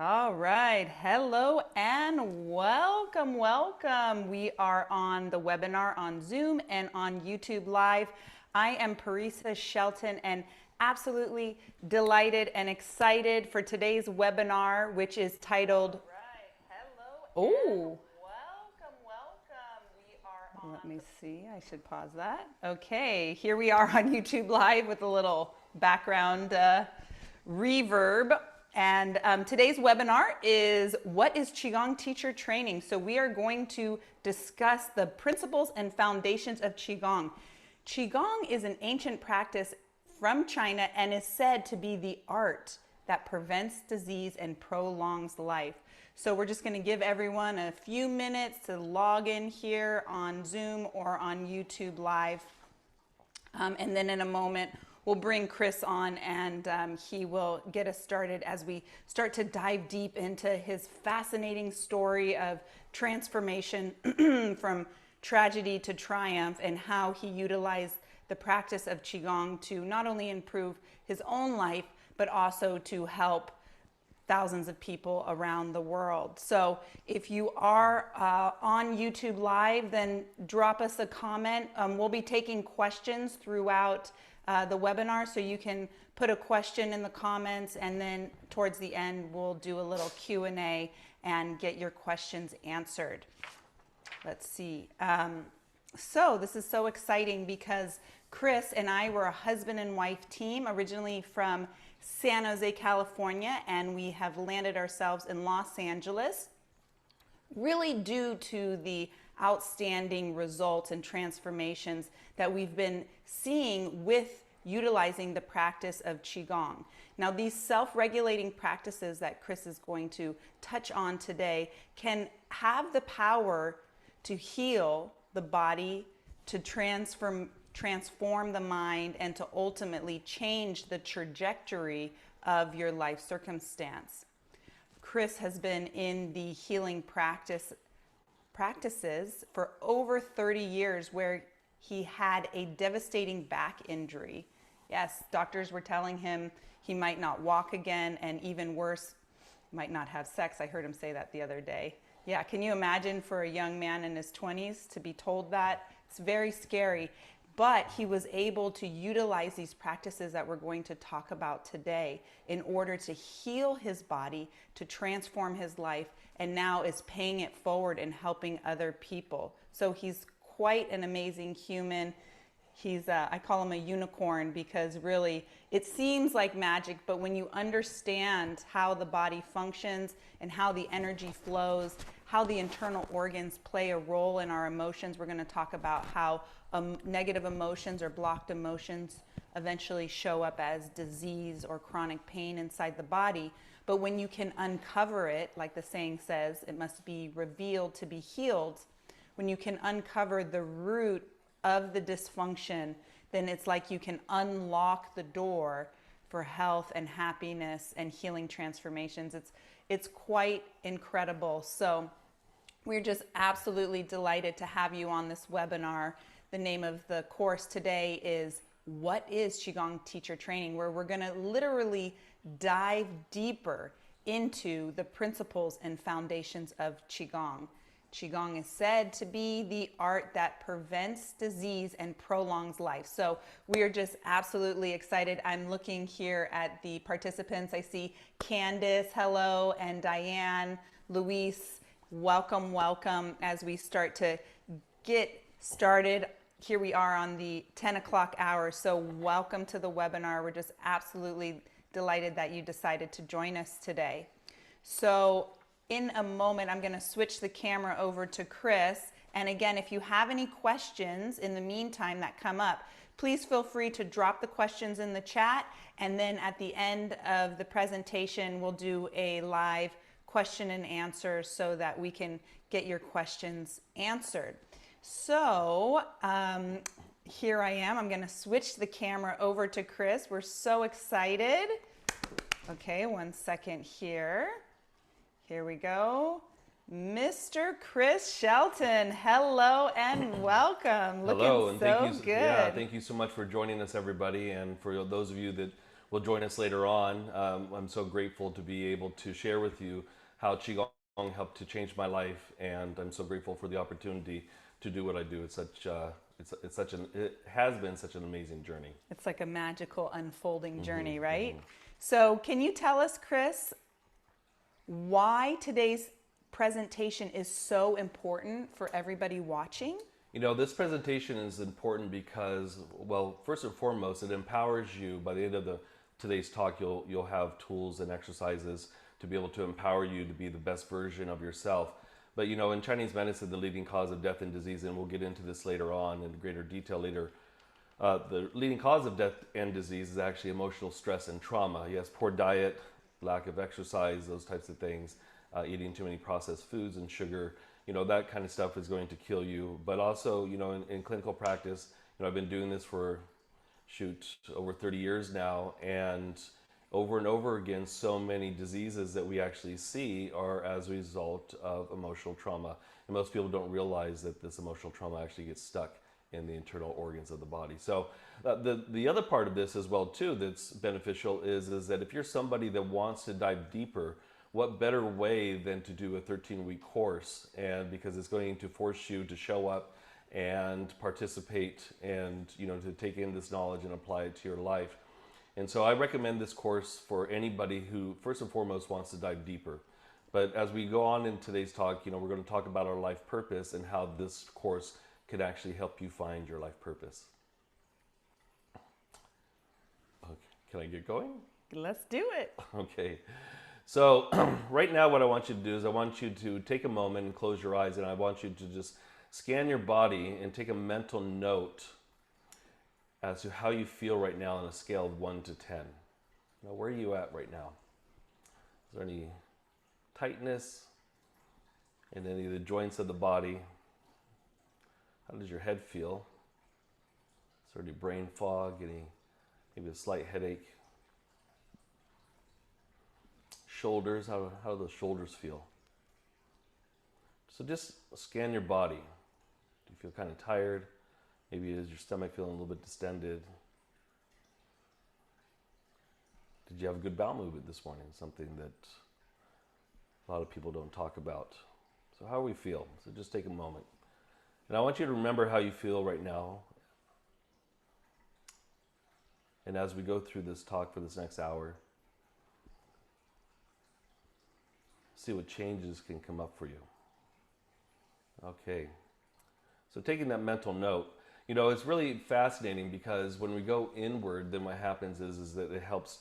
All right. Hello and welcome, welcome. We are on the webinar on Zoom and on YouTube Live. I am Parisa Shelton and absolutely delighted and excited for today's webinar, which is titled, Oh, let me see. I should pause that. Okay, here we are on YouTube Live with a little background reverb. And today's webinar is what is Qigong Teacher Training? So we are going to discuss the principles and foundations of Qigong. Qigong is an ancient practice from China and is said to be the art that prevents disease and prolongs life. So we're just going to give everyone a few minutes to log in here on Zoom or on YouTube Live. And then in a moment, we'll bring Chris on and he will get us started as we start to dive deep into his fascinating story of transformation from tragedy to triumph and how he utilized the practice of Qigong to not only improve his own life, but also to help thousands of people around the world. So if you are on YouTube Live, then drop us a comment. We'll be taking questions throughout the webinar, so you can put a question in the comments, and then towards the end we'll do a little Q&A and get your questions answered. Let's see. So this is so exciting because Chris and I were a husband and wife team originally from San Jose, California, and we have landed ourselves in Los Angeles, really due to the outstanding results and transformations that we've been seeing with utilizing the practice of Qigong. Now, these self-regulating practices that Chris is going to touch on today can have the power to heal the body, to transform the mind, and to ultimately change the trajectory of your life circumstance. Chris has been in the healing practices for over 30 years, where he had a devastating back injury. Yes, doctors were telling him he might not walk again, and even worse, might not have sex. I heard him say that the other day. Yeah, can you imagine for a young man in his 20s to be told that? It's very scary. But he was able to utilize these practices that we're going to talk about today in order to heal his body, to transform his life, and now is paying it forward and helping other people. So he's quite an amazing human. He's, I call him a unicorn, because really it seems like magic, but when you understand how the body functions and how the energy flows, how the internal organs play a role in our emotions, we're going to talk about how negative emotions or blocked emotions eventually show up as disease or chronic pain inside the body. But when you can uncover it, like the saying says, it must be revealed to be healed. When you can uncover the root of the dysfunction, then it's like you can unlock the door for health and happiness and healing transformations. It's quite incredible. So we're just absolutely delighted to have you on this webinar. The name of the course today is What is Qigong Teacher Training?, where we're going to literally dive deeper into the principles and foundations of Qigong. Qigong is said to be the art that prevents disease and prolongs life. So we are just absolutely excited. I'm looking here at the participants. I see Candace, hello, and Diane, Luis, welcome, welcome. As we start to get started, here we are on the 10 o'clock hour. So welcome to the webinar. We're just absolutely delighted that you decided to join us today. So in a moment, I'm going to switch the camera over to Chris. And again, if you have any questions in the meantime that come up, please feel free to drop the questions in the chat. And then at the end of the presentation, we'll do a live question and answer so that we can get your questions answered. So here I am. I'm going to switch the camera over to Chris. We're so excited. Okay, one second here. Here we go. Mr. Chris Shelton, hello and welcome. Hello, Looking and so thank you. good. Yeah, thank you so much for joining us, everybody. And for those of you that will join us later on. I'm so grateful to be able to share with you how Qigong helped to change my life, and I'm so grateful for the opportunity to do what I do. It has been such an amazing journey. It's like a magical unfolding journey, Mm-hmm, right? mm-hmm. So, can you tell us, Chris, why today's presentation is so important for everybody watching? You know, this presentation is important because, well, first and foremost, it empowers you. By the end of today's talk, you'll have tools and exercises to be able to empower you to be the best version of yourself. But you know, in Chinese medicine, the leading cause of death and disease, and we'll get into this later on in greater detail later. The leading cause of death and disease is actually emotional stress and trauma. Yes, poor diet, lack of exercise, those types of things, eating too many processed foods and sugar, you know, that kind of stuff is going to kill you. But also, you know, in clinical practice, you know, I've been doing this for, over 30 years now, and over again, so many diseases that we actually see are as a result of emotional trauma. And most people don't realize that this emotional trauma actually gets stuck in the internal organs of the body. So the other part of this as well too that's beneficial is that if you're somebody that wants to dive deeper, what better way than to do a 13-week course, and because it's going to force you to show up and participate and, you know, to take in this knowledge and apply it to your life. And so I recommend this course for anybody who first and foremost wants to dive deeper. But as we go on in today's talk, you know, we're going to talk about our life purpose and how this course could actually help you find your life purpose. Okay. Can I get going? Let's do it. Okay. So right now what I want you to do is I want you to take a moment and close your eyes, and I want you to just scan your body and take a mental note as to how you feel right now on a scale of 1 to 10. Now, where are you at right now? Is there any tightness in any of the joints of the body? How does your head feel? Is there any brain fog, maybe a slight headache? Shoulders, how do those shoulders feel? So just scan your body. Do you feel kind of tired? Maybe is your stomach feeling a little bit distended? Did you have a good bowel movement this morning? Something that a lot of people don't talk about. So how do we feel? So just take a moment. And I want you to remember how you feel right now. And as we go through this talk for this next hour, see what changes can come up for you. Okay. So taking that mental note, you know, it's really fascinating because when we go inward, then what happens is that it helps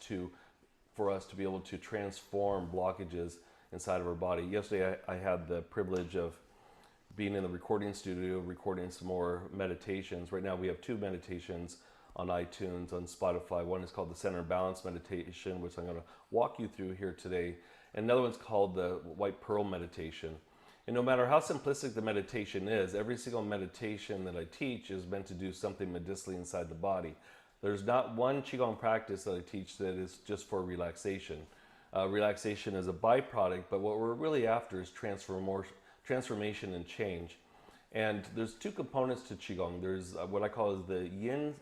for us to be able to transform blockages inside of our body. Yesterday, I had the privilege of being in the recording studio, recording some more meditations. Right now, we have 2 meditations on iTunes, on Spotify. One is called the Center Balance Meditation, which I'm going to walk you through here today. And another one's called the White Pearl Meditation. And no matter how simplistic the meditation is, every single meditation that I teach is meant to do something medicinally inside the body. There's not one Qigong practice that I teach that is just for relaxation. Relaxation is a byproduct, but what we're really after is transformation and change. And there's 2 components to Qigong. There's what I call is the yin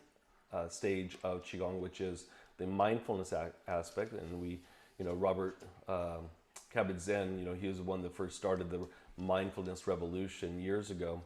stage of Qigong, which is the mindfulness aspect. And we, you know, Robert Kabat-Zinn, you know, he was the one that first started the mindfulness revolution years ago.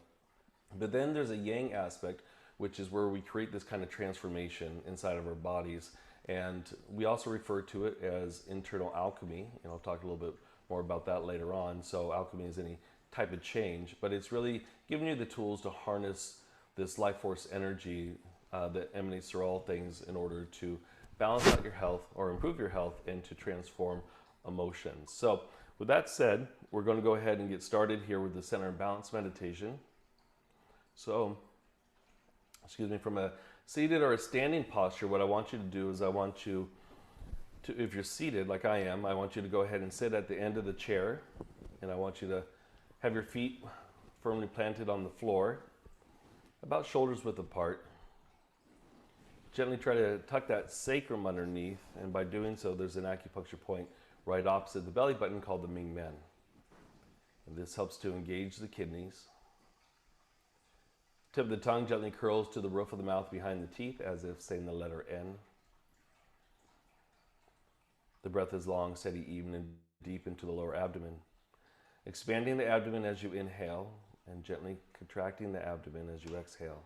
But then there's a yang aspect, which is where we create this kind of transformation inside of our bodies. And we also refer to it as internal alchemy. And I'll talk a little bit more about that later on. So alchemy is any type of change, but it's really giving you the tools to harness this life force energy that emanates through all things in order to balance out your health or improve your health and to transform emotions. So with that said, we're going to go ahead and get started here with the Center and Balance Meditation. So, from a seated or a standing posture, what I want you to do is I want you to, if you're seated like I am, I want you to go ahead and sit at the end of the chair, and I want you to have your feet firmly planted on the floor, about shoulders width apart. Gently try to tuck that sacrum underneath, and by doing so, there's an acupuncture point right opposite the belly button called the Ming Men. And this helps to engage the kidneys. Tip of the tongue gently curls to the roof of the mouth behind the teeth as if saying the letter N. The breath is long, steady, even, and deep into the lower abdomen. Expanding the abdomen as you inhale and gently contracting the abdomen as you exhale.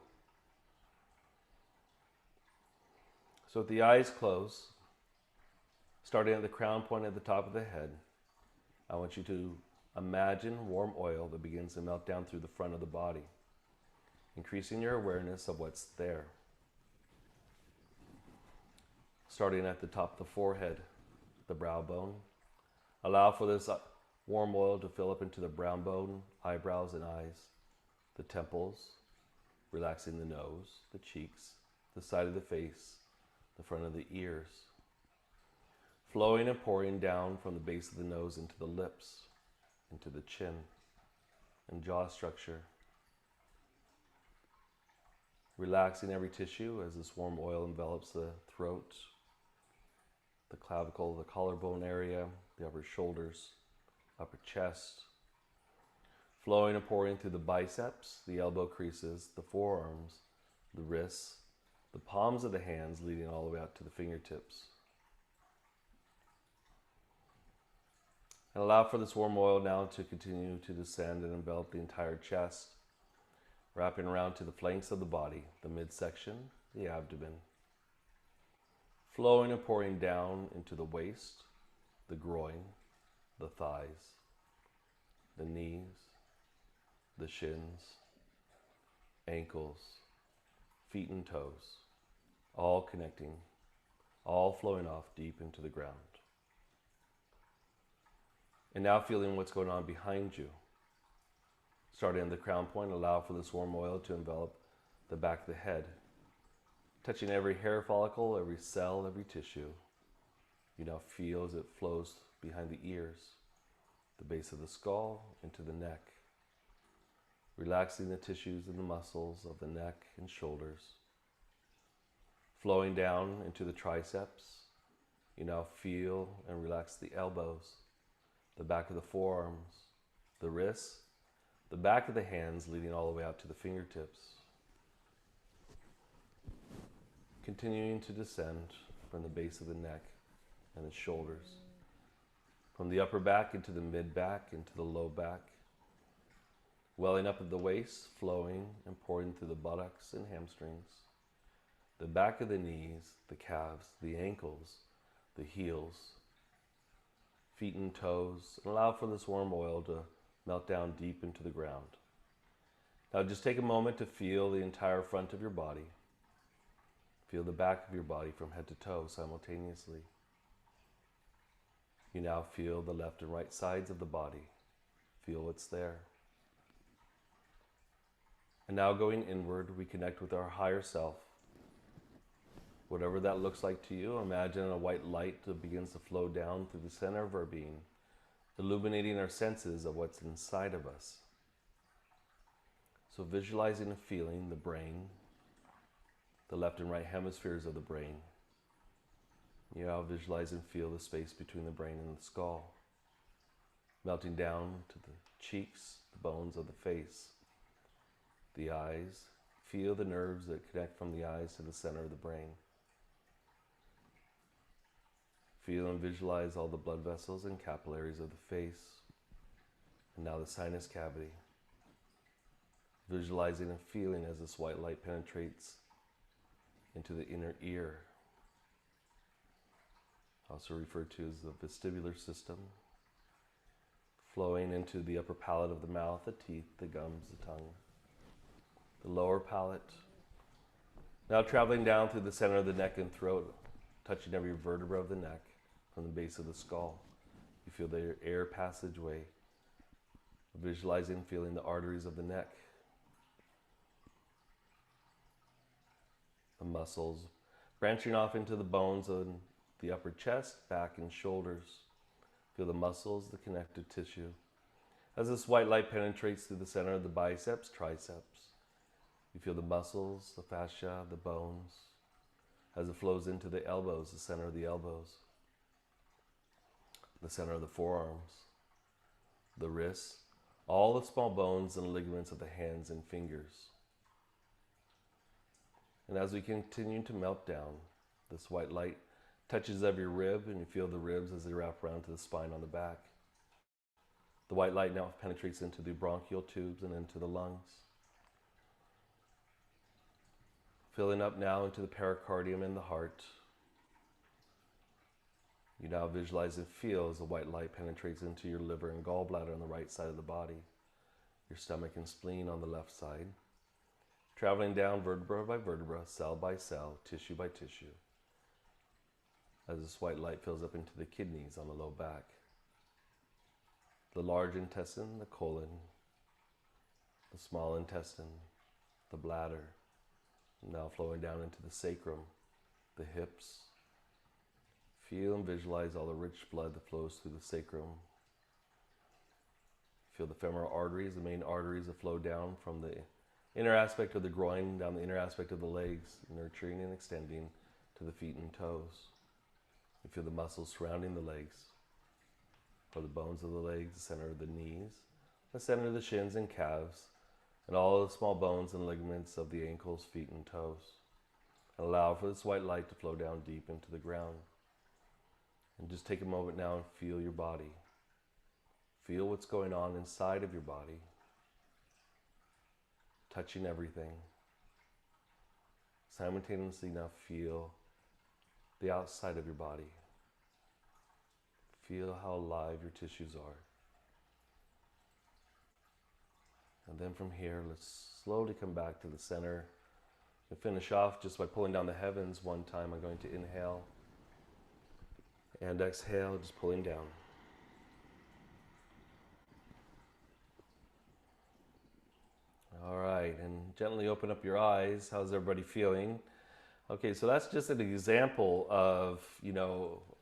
So with the eyes closed, starting at the crown point at the top of the head, I want you to imagine warm oil that begins to melt down through the front of the body, increasing your awareness of what's there. Starting at the top of the forehead, the brow bone, allow for this warm oil to fill up into the brow bone, eyebrows and eyes, the temples, relaxing the nose, the cheeks, the side of the face, the front of the ears, flowing and pouring down from the base of the nose into the lips, into the chin and jaw structure. Relaxing every tissue as this warm oil envelops the throat, the clavicle, the collarbone area, the upper shoulders, upper chest, flowing and pouring through the biceps, the elbow creases, the forearms, the wrists, the palms of the hands, leading all the way out to the fingertips. And allow for this warm oil now to continue to descend and envelop the entire chest, wrapping around to the flanks of the body, the midsection, the abdomen, flowing and pouring down into the waist, the groin, the thighs, the knees, the shins, ankles, feet and toes, all connecting, all flowing off deep into the ground. And now feeling what's going on behind you. Starting at the crown point, allow for this warm oil to envelop the back of the head, touching every hair follicle, every cell, every tissue. You now feel as it flows behind the ears, the base of the skull, into the neck, relaxing the tissues and the muscles of the neck and shoulders, flowing down into the triceps. You now feel and relax the elbows, the back of the forearms, the wrists, the back of the hands, leading all the way out to the fingertips. Continuing to descend from the base of the neck and the shoulders, from the upper back into the mid back, into the low back, welling up at the waist, flowing and pouring through the buttocks and hamstrings, the back of the knees, the calves, the ankles, the heels, feet and toes, and allow for this warm oil to melt down deep into the ground. Now just take a moment to feel the entire front of your body. Feel the back of your body from head to toe simultaneously. You now feel the left and right sides of the body. Feel what's there. And now going inward, we connect with our higher self. Whatever that looks like to you, imagine a white light that begins to flow down through the center of our being, illuminating our senses of what's inside of us. So visualizing and feeling the brain, the left and right hemispheres of the brain. You now visualize and feel the space between the brain and the skull, melting down to the cheeks, the bones of the face, the eyes. Feel the nerves that connect from the eyes to the center of the brain. Feel and visualize all the blood vessels and capillaries of the face, and now the sinus cavity. Visualizing and feeling as this white light penetrates into the inner ear, also referred to as the vestibular system, flowing into the upper palate of the mouth, the teeth, the gums, the tongue, the lower palate. Now traveling down through the center of the neck and throat, touching every vertebra of the neck from the base of the skull. You feel the air passageway, visualizing, feeling the arteries of the neck, the muscles, branching off into the bones of the upper chest, back, and shoulders. Feel the muscles, the connective tissue. As this white light penetrates through the center of the biceps, triceps, you feel the muscles, the fascia, the bones, as it flows into the elbows, the center of the elbows, the center of the forearms, the wrists, all the small bones and ligaments of the hands and fingers. And as we continue to melt down, this white light Touches of your rib, and you feel the ribs as they wrap around to the spine on the back. The white light now penetrates into the bronchial tubes and into the lungs. Filling up now into the pericardium and the heart. You now visualize and feel as the white light penetrates into your liver and gallbladder on the right side of the body, your stomach and spleen on the left side, traveling down vertebra by vertebra, cell by cell, tissue by tissue, as this white light fills up into the kidneys on the low back, the large intestine, the colon, the small intestine, the bladder, now flowing down into the sacrum, the hips. Feel and visualize all the rich blood that flows through the sacrum. Feel the femoral arteries, the main arteries that flow down from the inner aspect of the groin, down the inner aspect of the legs, nurturing and extending to the feet and toes. You feel the muscles surrounding the legs, or the bones of the legs, the center of the knees, the center of the shins and calves, and all the small bones and ligaments of the ankles, feet, and toes. And allow for this white light to flow down deep into the ground. And just take a moment now and feel your body. Feel what's going on inside of your body. Touching everything. Simultaneously now feel the outside of your body. Feel how alive your tissues are. And then from here, let's slowly come back to the center. And finish off just by pulling down the heavens one time. I'm going to inhale. And exhale, just pulling down. All right, and gently open up your eyes. How's everybody feeling? Okay, so that's just an example of,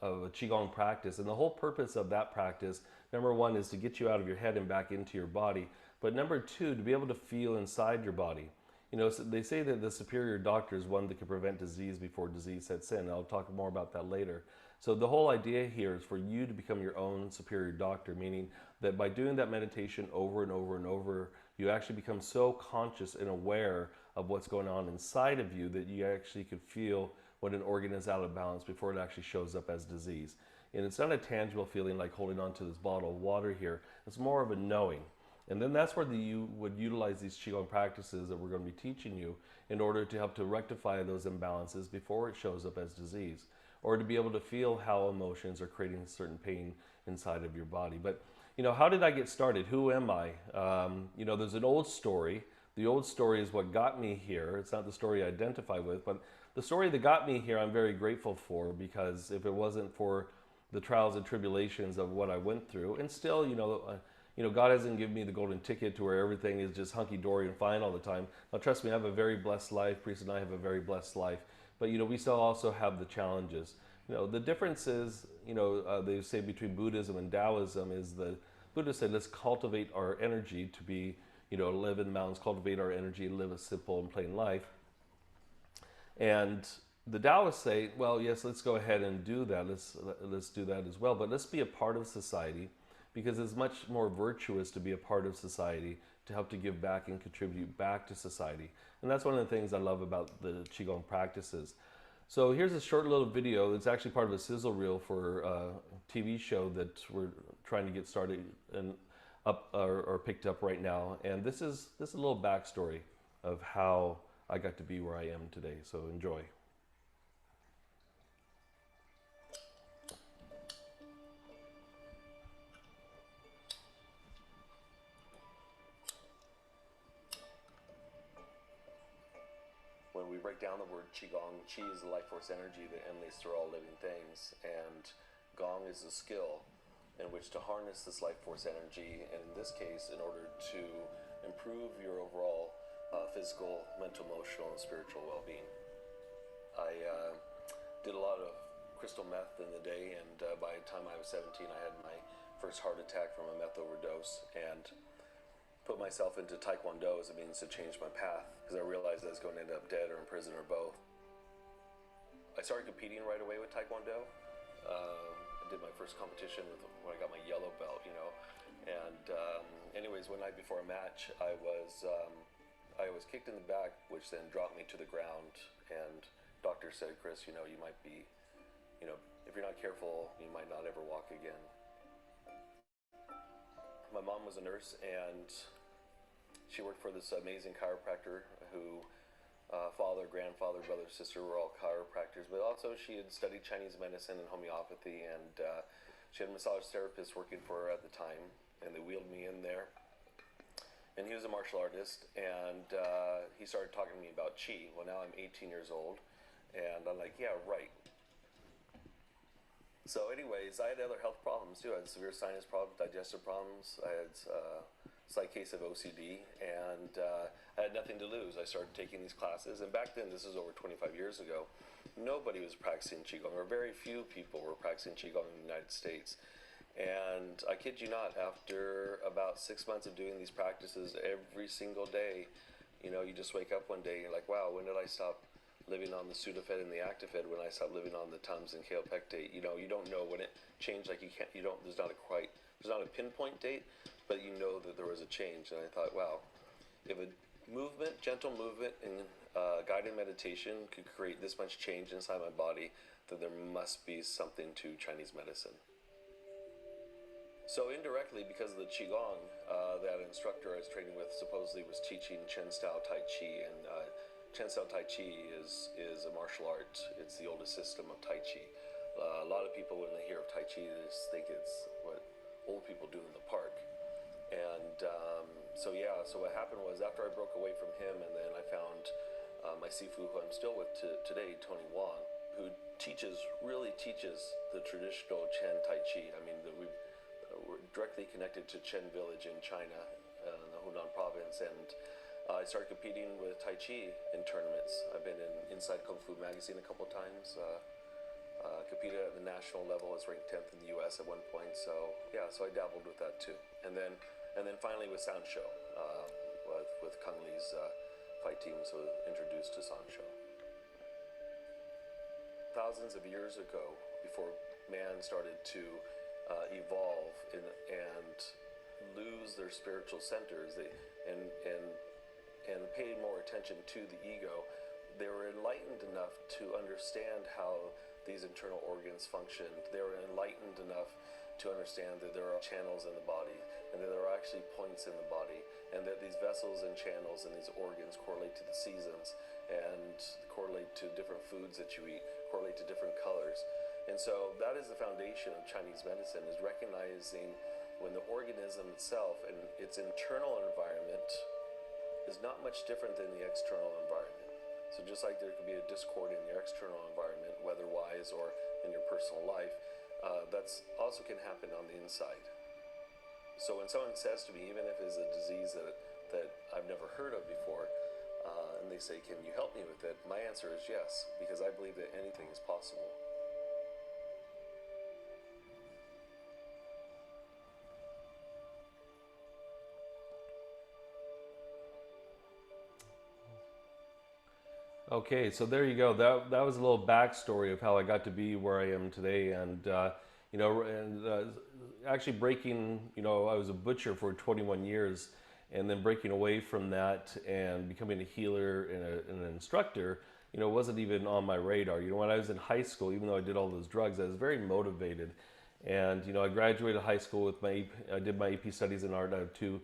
of a Qigong practice. And the whole purpose of that practice, number one, is to get you out of your head and back into your body. But number two, to be able to feel inside your body. So they say that the superior doctor is one that can prevent disease before disease sets in. I'll talk more about that later. So the whole idea here is for you to become your own superior doctor, meaning that by doing that meditation over and over and over, you actually become so conscious and aware of what's going on inside of you that you actually could feel when an organ is out of balance before it actually shows up as disease. And it's not a tangible feeling like holding on to this bottle of water here. It's more of a knowing. And then that's where you would utilize these Qigong practices that we're going to be teaching you in order to help to rectify those imbalances before it shows up as disease, or to be able to feel how emotions are creating certain pain inside of your body. But, how did I get started? Who am I? There's an old story. The old story is what got me here. It's not the story I identify with, but the story that got me here I'm very grateful for, because if it wasn't for the trials and tribulations of what I went through, and still, God hasn't given me the golden ticket to where everything is just hunky-dory and fine all the time. Now, trust me, I have a very blessed life. Parisa and I have a very blessed life. But, we still also have the challenges. The difference is, they say between Buddhism and Taoism is the Buddha said, let's cultivate our energy to be, live in the mountains, cultivate our energy, live a simple and plain life. And the Taoists say, well, yes, let's go ahead and do that. Let's do that as well. But let's be a part of society, because it's much more virtuous to be a part of society, to help to give back and contribute back to society. And that's one of the things I love about the Qigong practices. So here's a short little video. It's actually part of a sizzle reel for a TV show that we're trying to get started and up or picked up right now. And this is a little backstory of how I got to be where I am today. So enjoy. When we break down the word Qigong, Qi is the life force energy that emanates through all living things, and Gong is a skill in which to harness this life force energy, and in this case, in order to improve your overall physical, mental, emotional, and spiritual well-being. I did a lot of crystal meth in the day, and by the time I was 17, I had my first heart attack from a meth overdose, and put myself into Taekwondo as a means to change my path, because I realized I was going to end up dead or in prison or both. I started competing right away with Taekwondo. I did my first competition when I got my yellow belt, And anyways, one night before a match, I was kicked in the back, which then dropped me to the ground. And doctor said, Chris, you might be, if you're not careful, you might not ever walk again. My mom was a nurse, and she worked for this amazing chiropractor who father, grandfather, brother, sister were all chiropractors, but also she had studied Chinese medicine and homeopathy, and she had a massage therapist working for her at the time, and they wheeled me in there. And he was a martial artist, and he started talking to me about Qi. Well, now I'm 18 years old, and I'm like, yeah, right. So anyways, I had other health problems too. I had severe sinus problems, digestive problems. I had a slight case of OCD, and I had nothing to lose. I started taking these classes, and back then, this is over 25 years ago, nobody was practicing Qigong, or very few people were practicing Qigong in the United States. And I kid you not, after about 6 months of doing these practices every single day, you just wake up one day and you're like, wow, when did I stop living on the Sudafed and the Actifed, when I stopped living on the Tums and Kaopectate? You don't know when it changed. Like there's not a pinpoint date, but you know that there was a change. And I thought, wow, if a gentle movement and guided meditation could create this much change inside my body, then there must be something to Chinese medicine. So indirectly, because of the Qigong, that instructor I was training with supposedly was teaching Chen style Tai Chi, and Chen style Tai Chi is a martial art. It's the oldest system of Tai Chi. A lot of people, when they hear of Tai Chi, they just think it's what old people do in the park. And so what happened was, after I broke away from him, and then I found my Sifu, who I'm still with today, Tony Wong, who really teaches the traditional Chen Tai Chi. I mean, we're directly connected to Chen Village in China, the Hunan province, and I started competing with Tai Chi in tournaments. I've been inside Kung Fu magazine a couple times. Competed at the national level. I was ranked 10th in the U.S. at one point. So I dabbled with that too. And then finally with Sanshou, with Kung Lee's fight team, so introduced to Sanshou. Thousands of years ago, before man started to evolve and lose their spiritual centers, and pay more attention to the ego, they were enlightened enough to understand how these internal organs functioned. They were enlightened enough to understand that there are channels in the body, and that there are actually points in the body, and that these vessels and channels and these organs correlate to the seasons, and correlate to different foods that you eat, correlate to different colors. And so that is the foundation of Chinese medicine, is recognizing when the organism itself and its internal environment is not much different than the external environment. So just like there could be a discord in your external environment, weather-wise or in your personal life, that's also can happen on the inside. So when someone says to me, even if it's a disease that I've never heard of before, and they say, can you help me with it? My answer is yes, because I believe that anything is possible. Okay, so there you go. That was a little backstory of how I got to be where I am today, and actually breaking. I was a butcher for 21 years, and then breaking away from that and becoming a healer and an instructor. Wasn't even on my radar. When I was in high school, even though I did all those drugs, I was very motivated, and I graduated high school with I did my AP studies in art. I have 2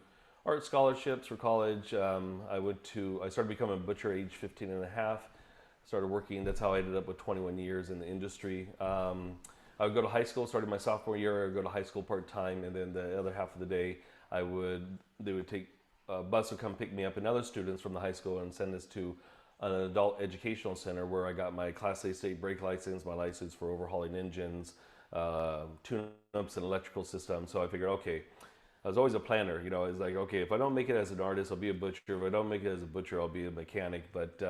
art scholarships for college. I started becoming a butcher age 15 and a half. Started working, that's how I ended up with 21 years in the industry. I would go to high school, started my sophomore year, I would go to high school part-time, and then the other half of the day, they would take, a bus would come pick me up and other students from the high school and send us to an adult educational center where I got my Class A state brake license, my license for overhauling engines, tune-ups and electrical systems. So I figured, okay, I was always a planner. I was like, okay, if I don't make it as an artist, I'll be a butcher. If I don't make it as a butcher, I'll be a mechanic. But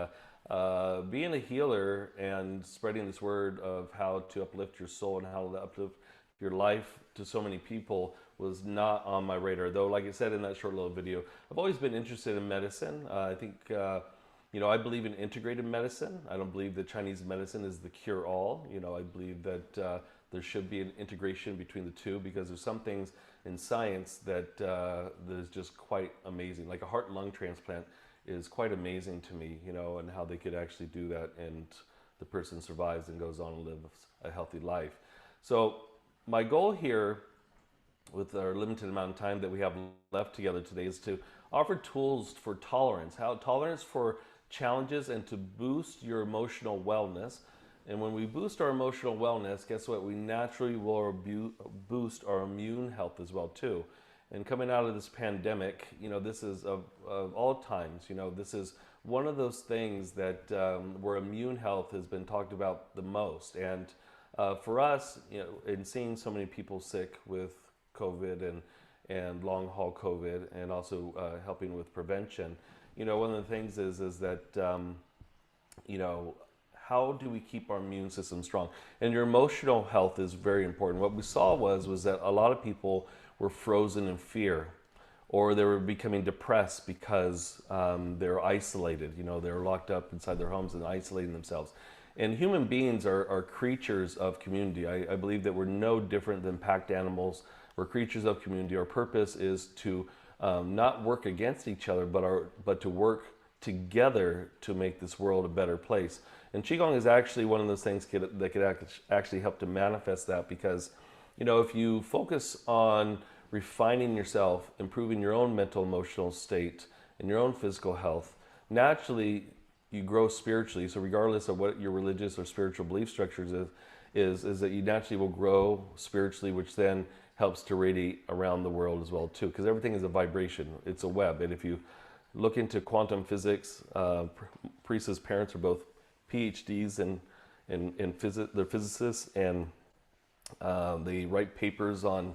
being a healer and spreading this word of how to uplift your soul and how to uplift your life to so many people was not on my radar. Though, like I said in that short little video, I've always been interested in medicine. I think, I believe in integrated medicine. I don't believe that Chinese medicine is the cure-all. I believe that there should be an integration between the two, because there's some things in science that is just quite amazing. Like a heart and lung transplant is quite amazing to me, and how they could actually do that and the person survives and goes on and lives a healthy life. So my goal here with our limited amount of time that we have left together today is to offer tools for tolerance, how tolerance for challenges and to boost your emotional wellness. And when we boost our emotional wellness, guess what? We naturally will boost our immune health as well too. And coming out of this pandemic, this is of all times, this is one of those things that where immune health has been talked about the most. And for us, in seeing so many people sick with COVID and long haul COVID, and also helping with prevention, one of the things is that how do we keep our immune system strong? And your emotional health is very important. What we saw was that a lot of people were frozen in fear, or they were becoming depressed because they're isolated. They're locked up inside their homes and isolating themselves. And human beings are creatures of community. I believe that we're no different than packed animals. We're creatures of community. Our purpose is to not work against each other, but to work together to make this world a better place. And Qigong is actually one of those things that could actually help to manifest that, because, if you focus on refining yourself, improving your own mental, emotional state, and your own physical health, naturally you grow spiritually. So regardless of what your religious or spiritual belief structures is that you naturally will grow spiritually, which then helps to radiate around the world as well too, because everything is a vibration. It's a web. And if you look into quantum physics, Parisa's parents are both PhDs they're physicists, and they write papers on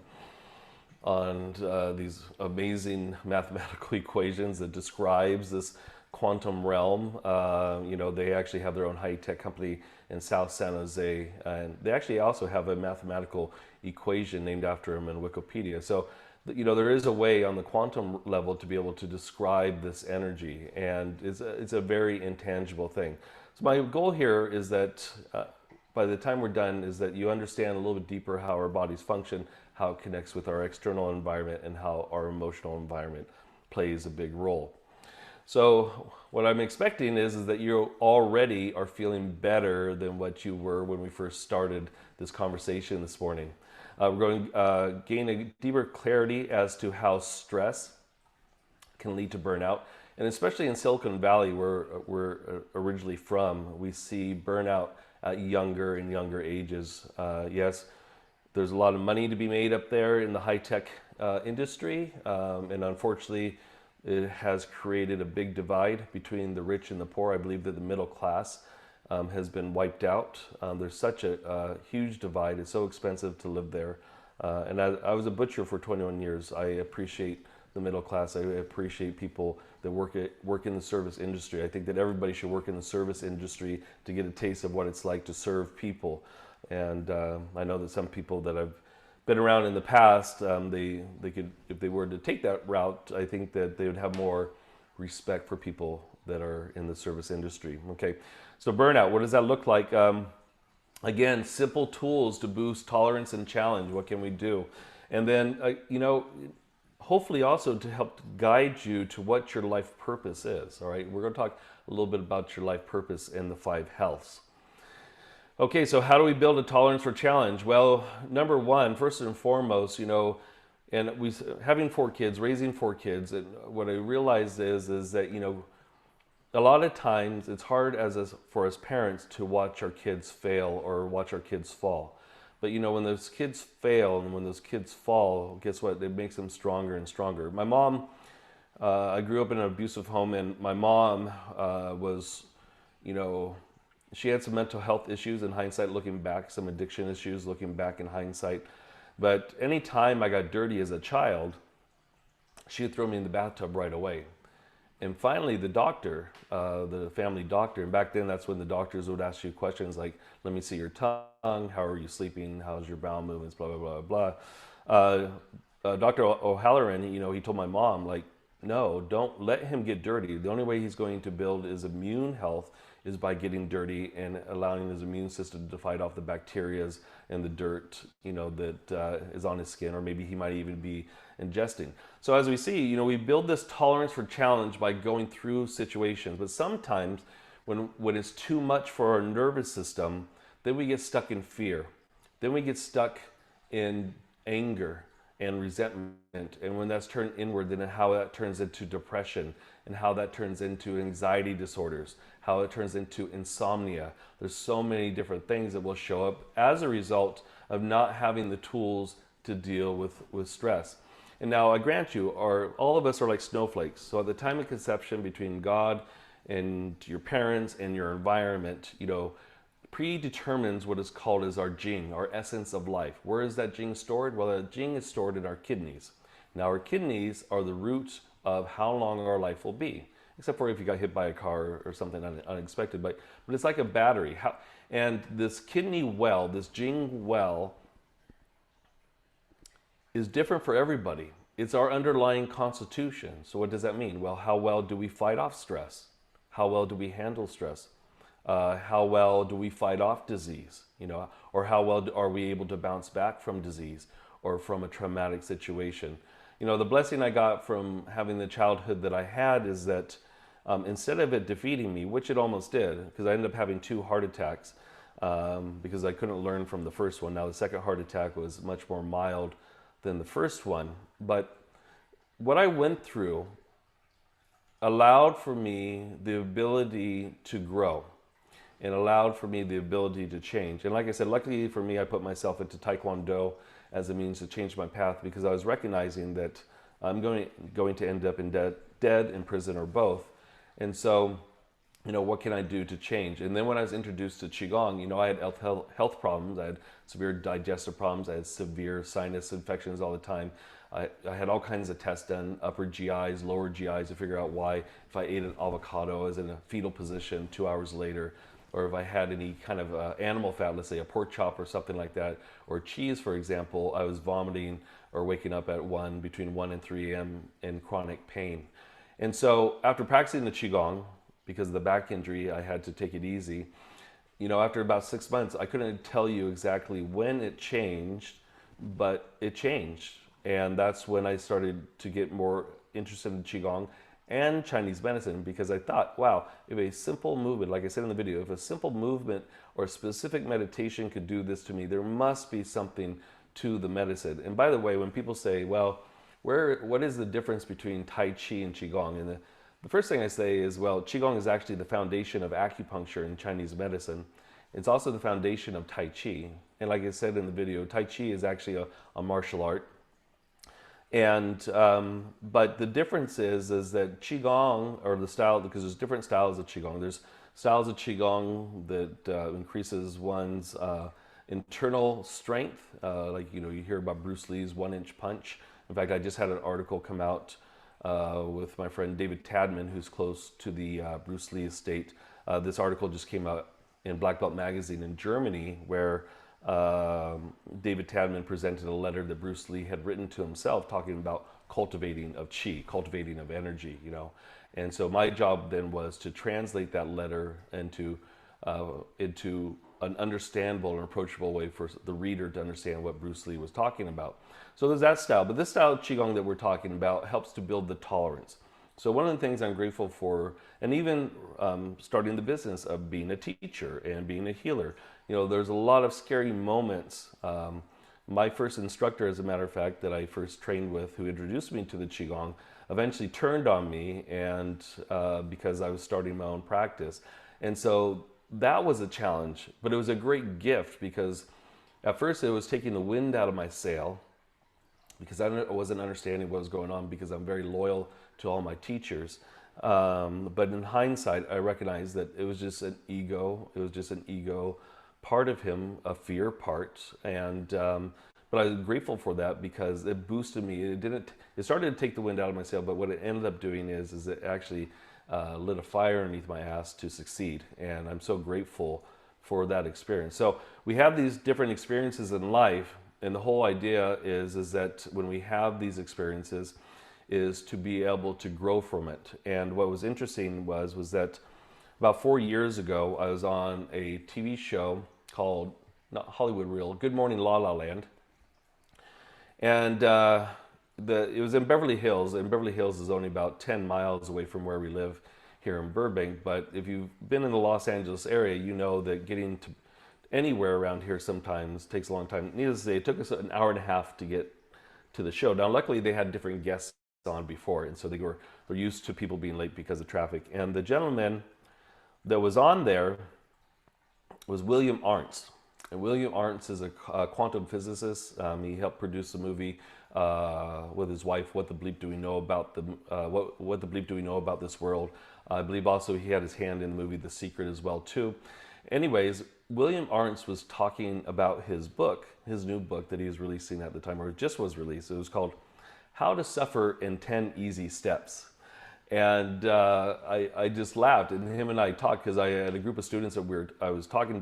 these amazing mathematical equations that describes this quantum realm. They actually have their own high-tech company in South San Jose, and they actually also have a mathematical equation named after them in Wikipedia. So there is a way on the quantum level to be able to describe this energy, and it's a very intangible thing. So my goal here is that by the time we're done is that you understand a little bit deeper how our bodies function, how it connects with our external environment, and how our emotional environment plays a big role. So what I'm expecting is that you already are feeling better than what you were when we first started this conversation this morning. We're going to gain a deeper clarity as to how stress can lead to burnout. And especially in Silicon Valley, where we're originally from, we see burnout at younger and younger ages. Yes, there's a lot of money to be made up there in the high-tech industry, and unfortunately, it has created a big divide between the rich and the poor. I believe that the middle class has been wiped out. There's such a huge divide. It's so expensive to live there. And I was a butcher for 21 years. I appreciate the middle class. I appreciate people that work in the service industry. I think that everybody should work in the service industry to get a taste of what it's like to serve people. And I know that some people that I've been around in the past, they could, if they were to take that route, I think that they would have more respect for people that are in the service industry. Okay, so burnout, what does that look like? Again, simple tools to boost tolerance and challenge. What can we do? And then, hopefully also to help guide you to what your life purpose is. All right, we're going to talk a little bit about your life purpose and the 5 healths. Okay, so how do we build a tolerance for challenge? Well, number one, first and foremost, and having 4 kids, raising 4 kids, and what I realized is that, a lot of times it's hard for us parents to watch our kids fail or watch our kids fall. But when those kids fail and when those kids fall, guess what? It makes them stronger and stronger. My mom, I grew up in an abusive home, and my mom was, she had some mental health issues in hindsight, looking back, some addiction issues looking back in hindsight. But anytime I got dirty as a child, she would throw me in the bathtub right away. And finally, the doctor, the family doctor, and back then that's when the doctors would ask you questions like, let me see your tongue, how are you sleeping, how's your bowel movements, blah, blah, blah, blah. Dr. O'Halloran, he told my mom, like, no, don't let him get dirty. The only way he's going to build his immune health is by getting dirty and allowing his immune system to fight off the bacteria and the dirt, that is on his skin, or maybe he might even be ingesting. So as we see, we build this tolerance for challenge by going through situations, but sometimes When it's too much for our nervous system, then we get stuck in fear. Then we get stuck in anger and resentment. And when that's turned inward, then how that turns into depression, and how that turns into anxiety disorders, how it turns into insomnia. There's so many different things that will show up as a result of not having the tools to deal with stress. And now I grant you, all of us are like snowflakes. So at the time of conception, between God and your parents and your environment, predetermines what is called as our jing, our essence of life. Where is that jing stored? Well, that jing is stored in our kidneys. Now, our kidneys are the root of how long our life will be, except for if you got hit by a car or something unexpected. But it's like a battery. And this kidney well, this jing well, is different for everybody. It's our underlying constitution. So what does that mean? Well, how well do we fight off stress? How well do we handle stress? How well do we fight off disease? Or how well are we able to bounce back from disease or from a traumatic situation? The blessing I got from having the childhood that I had is that instead of it defeating me, which it almost did, because I ended up having 2 heart attacks because I couldn't learn from the first one. Now, the second heart attack was much more mild than the first one. But what I went through allowed for me the ability to grow and allowed for me the ability to change. And like I said, luckily for me, I put myself into Taekwondo as a means to change my path, because I was recognizing that I'm going to end up in dead, in prison, or both. And so, what can I do to change? And then when I was introduced to Qigong, I had health problems. I had severe digestive problems. I had severe sinus infections all the time. I had all kinds of tests done, upper GIs, lower GIs, to figure out why, if I ate an avocado, I was in a fetal position 2 hours later, or if I had any kind of animal fat, let's say a pork chop or something like that, or cheese, for example, I was vomiting or waking up at between 1 and 3 a.m. in chronic pain. And so after practicing the Qigong, because of the back injury, I had to take it easy. After about 6 months, I couldn't tell you exactly when it changed, but it changed. And that's when I started to get more interested in Qigong and Chinese medicine, because I thought, wow, if a simple movement, like I said in the video, if a simple movement or a specific meditation could do this to me, there must be something to the medicine. And by the way, when people say, well, what is the difference between Tai Chi and Qigong? And the first thing I say is, well, Qigong is actually the foundation of acupuncture in Chinese medicine. It's also the foundation of Tai Chi. And like I said in the video, Tai Chi is actually a martial art. And but the difference is that Qigong, or the style, because there's different styles of Qigong. There's styles of Qigong that increases one's internal strength, like you hear about Bruce Lee's 1-inch punch. In fact, I just had an article come out with my friend David Tadman, who's close to the Bruce Lee estate. This article just came out in Black Belt magazine in Germany, where David Tadman presented a letter that Bruce Lee had written to himself, talking about cultivating of qi, cultivating of energy, And so my job then was to translate that letter into an understandable and approachable way for the reader to understand what Bruce Lee was talking about. So there's that style, but this style of Qigong that we're talking about helps to build the tolerance. So one of the things I'm grateful for, and even starting the business of being a teacher and being a healer, there's a lot of scary moments. My first instructor, as a matter of fact, that I first trained with, who introduced me to the Qigong, eventually turned on me, and because I was starting my own practice. And so that was a challenge, but it was a great gift, because at first it was taking the wind out of my sail, because I wasn't understanding what was going on, because I'm very loyal to all my teachers. But in hindsight, I recognized that it was just an ego. It was just an ego part of him, a fear part. And but I was grateful for that, because it boosted me. It started to take the wind out of my sail, but what it ended up doing is it actually lit a fire underneath my ass to succeed. And I'm so grateful for that experience. So we have these different experiences in life, and the whole idea is that when we have these experiences, is to be able to grow from it. And what was interesting was that about 4 years ago, I was on a TV show called, not Hollywood Real, Good Morning La La Land. And it was in Beverly Hills, and Beverly Hills is only about 10 miles away from where we live here in Burbank, but if you've been in the Los Angeles area, you know that getting to anywhere around here sometimes takes a long time. Needless to say, it took us an hour and a half to get to the show. Now, luckily, they had different guests on before, and so they're used to people being late because of traffic. And the gentleman that was on there was William Arntz. And William Arntz is a quantum physicist. He helped produce the movie with his wife, What the Bleep Do We Know About What the Bleep Do We Know About This World? I believe also he had his hand in the movie The Secret as well too. Anyways, William Arntz was talking about his book, his new book that he was releasing at the time, or just was released. It was called How to Suffer in 10 Easy Steps. And I just laughed, and him and I talked because I had a group of students that I was talking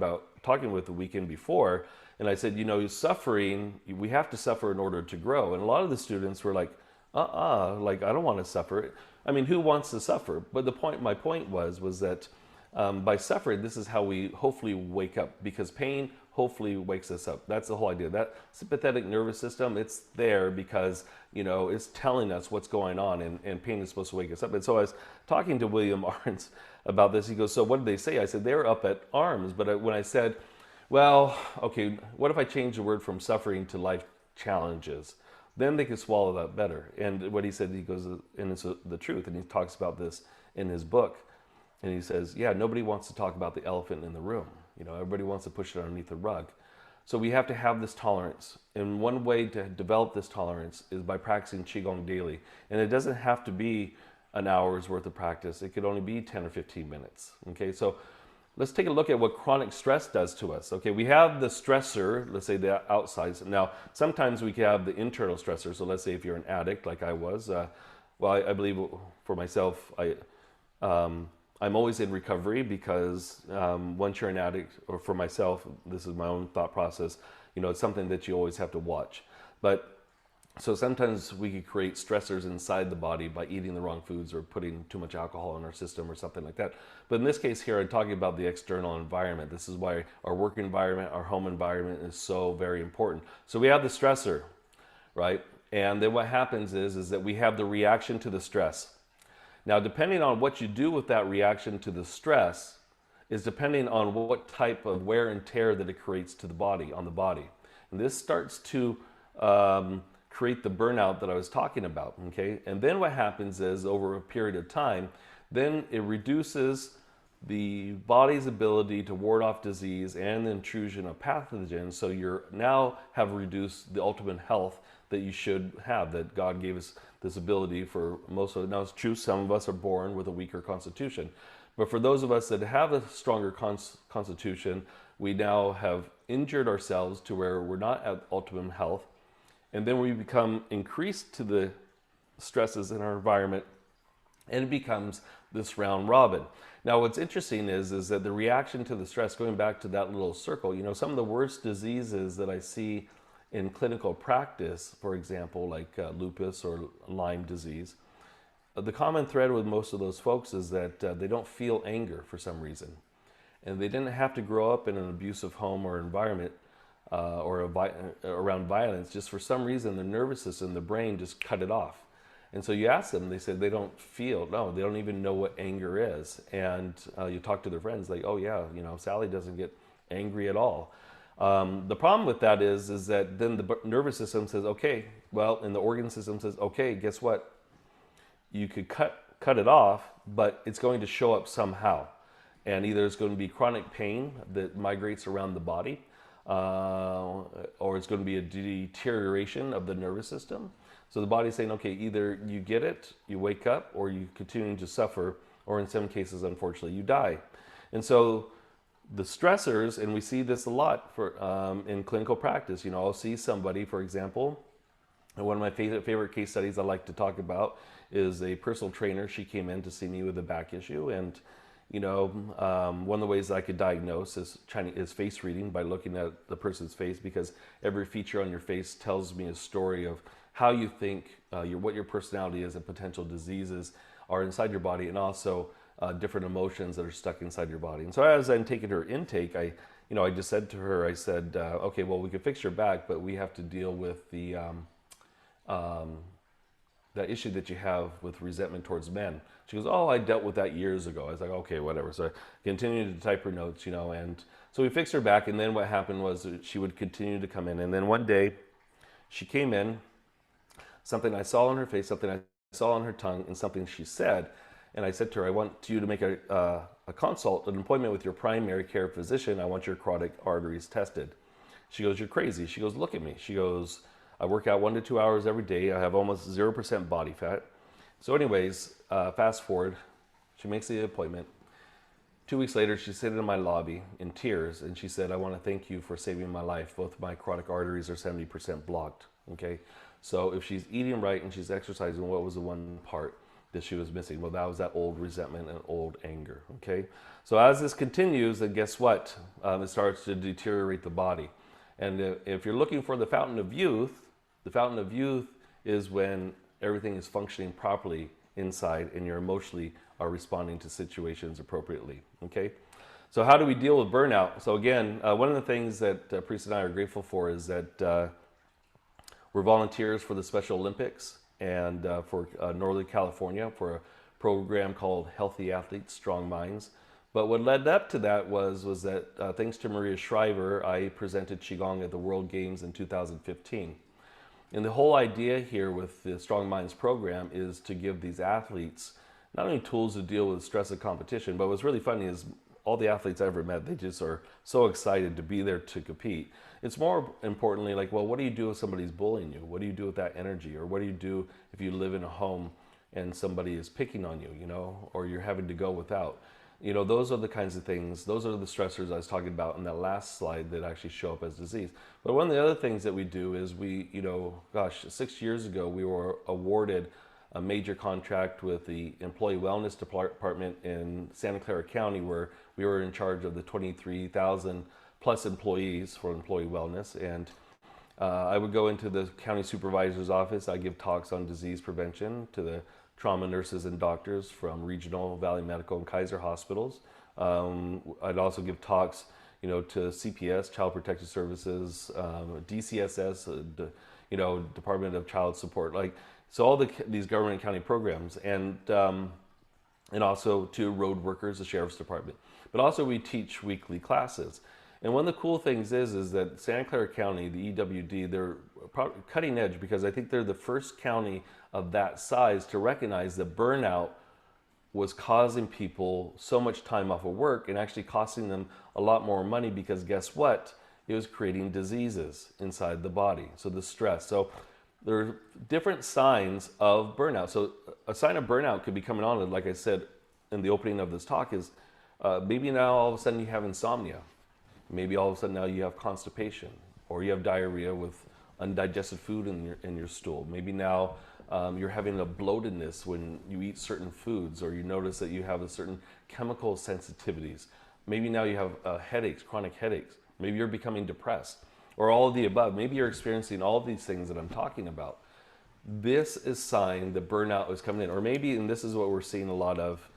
with the weekend before, and I said, you know, suffering, we have to suffer in order to grow. And a lot of the students were like, like I don't want to suffer. I mean, who wants to suffer? But my point was that by suffering, this is how we hopefully wake up, because pain hopefully wakes us up. That's the whole idea. That sympathetic nervous system, it's there because, you know, it's telling us what's going on, and pain is supposed to wake us up. And so I was talking to William Arntz about this. He goes, so what did they say? I said, they were up at arms. But when I said, well, okay, what if I change the word from suffering to life challenges? Then they could swallow that better. And what he said, he goes, and it's the truth, and he talks about this in his book. And he says, yeah, nobody wants to talk about the elephant in the room. You know, everybody wants to push it underneath the rug. So we have to have this tolerance. And one way to develop this tolerance is by practicing Qigong daily. And it doesn't have to be an hour's worth of practice. It could only be 10 or 15 minutes. Okay, so let's take a look at what chronic stress does to us. Okay, we have the stressor, let's say the outside. Now, sometimes we can have the internal stressor. So let's say if you're an addict like I was, I believe for myself, I'm always in recovery because once you're an addict, or for myself, this is my own thought process, you know, it's something that you always have to watch. But so sometimes we could create stressors inside the body by eating the wrong foods or putting too much alcohol in our system or something like that. But in this case here, I'm talking about the external environment. This is why our work environment, our home environment is so very important. So we have the stressor, right? And then what happens is that we have the reaction to the stress. Now, depending on what you do with that reaction to the stress is depending on what type of wear and tear that it creates to the body, on the body. And this starts to create the burnout that I was talking about, okay? And then what happens is, over a period of time, then it reduces the body's ability to ward off disease and the intrusion of pathogens, so you're now have reduced the ultimate health that you should have, that God gave us this ability for most of it. Now, it's true, some of us are born with a weaker constitution, but for those of us that have a stronger constitution, we now have injured ourselves to where we're not at optimum health, and then we become increased to the stresses in our environment, and it becomes this round robin. Now, what's interesting is that the reaction to the stress, going back to that little circle, you know, some of the worst diseases that I see in clinical practice, for example, like lupus or Lyme disease, the common thread with most of those folks is that they don't feel anger for some reason. And they didn't have to grow up in an abusive home or environment around violence. Just for some reason, the nervous system, the brain just cut it off. And so you ask them, they said they don't feel, no, they don't even know what anger is. And you talk to their friends, like, oh yeah, you know, Sally doesn't get angry at all. The problem with that is that then the nervous system says, okay, well, and the organ system says, okay, guess what? You could cut it off, but it's going to show up somehow. And either it's going to be chronic pain that migrates around the body, or it's going to be a deterioration of the nervous system. So the body's saying, okay, either you get it, you wake up, or you continue to suffer, or in some cases, unfortunately, you die. And so the stressors, and we see this a lot in clinical practice. You know, I'll see somebody, for example, and one of my favorite case studies I like to talk about is a personal trainer. She came in to see me with a back issue, and you know, one of the ways I could diagnose is face reading, by looking at the person's face, because every feature on your face tells me a story of how you think, what your personality is, and potential diseases are inside your body, and also different emotions that are stuck inside your body. And so as I'm taking her intake, I just said to her, I said, okay, well, we could fix your back, but we have to deal with the that issue that you have with resentment towards men. She goes, oh, I dealt with that years ago. I was like, okay, whatever. So I continued to type her notes, and so we fixed her back. And then what happened was that she would continue to come in. And then one day she came in, something I saw on her face, something I saw on her tongue, and something she said. And I said to her, I want you to make a consult, an appointment with your primary care physician. I want your carotid arteries tested. She goes, you're crazy. She goes, look at me. She goes, I work out 1 to 2 hours every day. I have almost 0% body fat. So anyways, fast forward, she makes the appointment. 2 weeks later, she's sitting in my lobby in tears, and she said, I want to thank you for saving my life. Both my carotid arteries are 70% blocked, okay? So if she's eating right and she's exercising, what was the one part that she was missing? Well, that was that old resentment and old anger, okay? So as this continues, then guess what? It starts to deteriorate the body. And if you're looking for the fountain of youth is when everything is functioning properly inside and you're emotionally are responding to situations appropriately, okay? So how do we deal with burnout? So again, one of the things that Parisa and I are grateful for is that we're volunteers for the Special Olympics and for Northern California for a program called Healthy Athletes, Strong Minds. But what led up to that was that thanks to Maria Shriver, I presented Qigong at the World Games in 2015. And the whole idea here with the Strong Minds program is to give these athletes not only tools to deal with stress of competition, but what's really funny is all the athletes I ever met, they just are so excited to be there to compete. It's more importantly like, well, what do you do if somebody's bullying you? What do you do with that energy? Or what do you do if you live in a home and somebody is picking on you, or you're having to go without? Those are the kinds of things, those are the stressors I was talking about in that last slide that actually show up as disease. But one of the other things that we do is 6 years ago, we were awarded a major contract with the Employee Wellness Department in Santa Clara County, where we were in charge of the 23,000 plus employees for employee wellness. And I would go into the county supervisor's office. I give talks on disease prevention to the trauma nurses and doctors from Regional, Valley Medical, and Kaiser hospitals. I'd also give talks, to CPS, Child Protective Services, DCSS, Department of Child Support, so all these government and county programs, and also to road workers, the Sheriff's Department. But also we teach weekly classes. And one of the cool things is that Santa Clara County, the EWD, they're cutting edge because I think they're the first county of that size to recognize that burnout was causing people so much time off of work and actually costing them a lot more money because guess what? It was creating diseases inside the body, so the stress. So there are different signs of burnout. So a sign of burnout could be coming on, and like I said in the opening of this talk, is maybe now all of a sudden you have insomnia. Maybe all of a sudden now you have constipation, or you have diarrhea with undigested food in your stool. Maybe now you're having a bloatedness when you eat certain foods, or you notice that you have a certain chemical sensitivities. Maybe now you have headaches, chronic headaches. Maybe you're becoming depressed, or all of the above. Maybe you're experiencing all of these things that I'm talking about. This is sign that burnout is coming in. Or maybe, and this is what we're seeing a lot of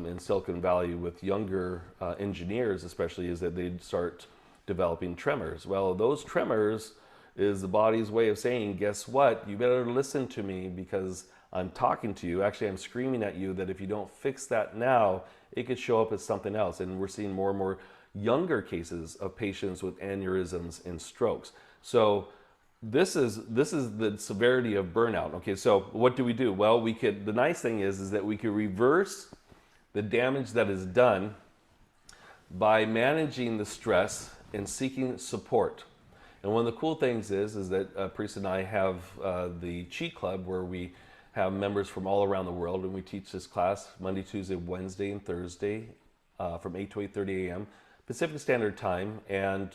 in Silicon Valley with younger engineers especially, is that they start developing tremors. Well, those tremors is the body's way of saying, guess what? You better listen to me because I'm talking to you. Actually, I'm screaming at you that if you don't fix that now, it could show up as something else. And we're seeing more and more younger cases of patients with aneurysms and strokes. So this is the severity of burnout. Okay, so what do we do? Well, the nice thing is that we could reverse the damage that is done by managing the stress and seeking support. And one of the cool things is that Parisa and I have the Qi Club, where we have members from all around the world, and we teach this class Monday, Tuesday, Wednesday, and Thursday from 8 to 8:30 a.m. Pacific Standard Time, and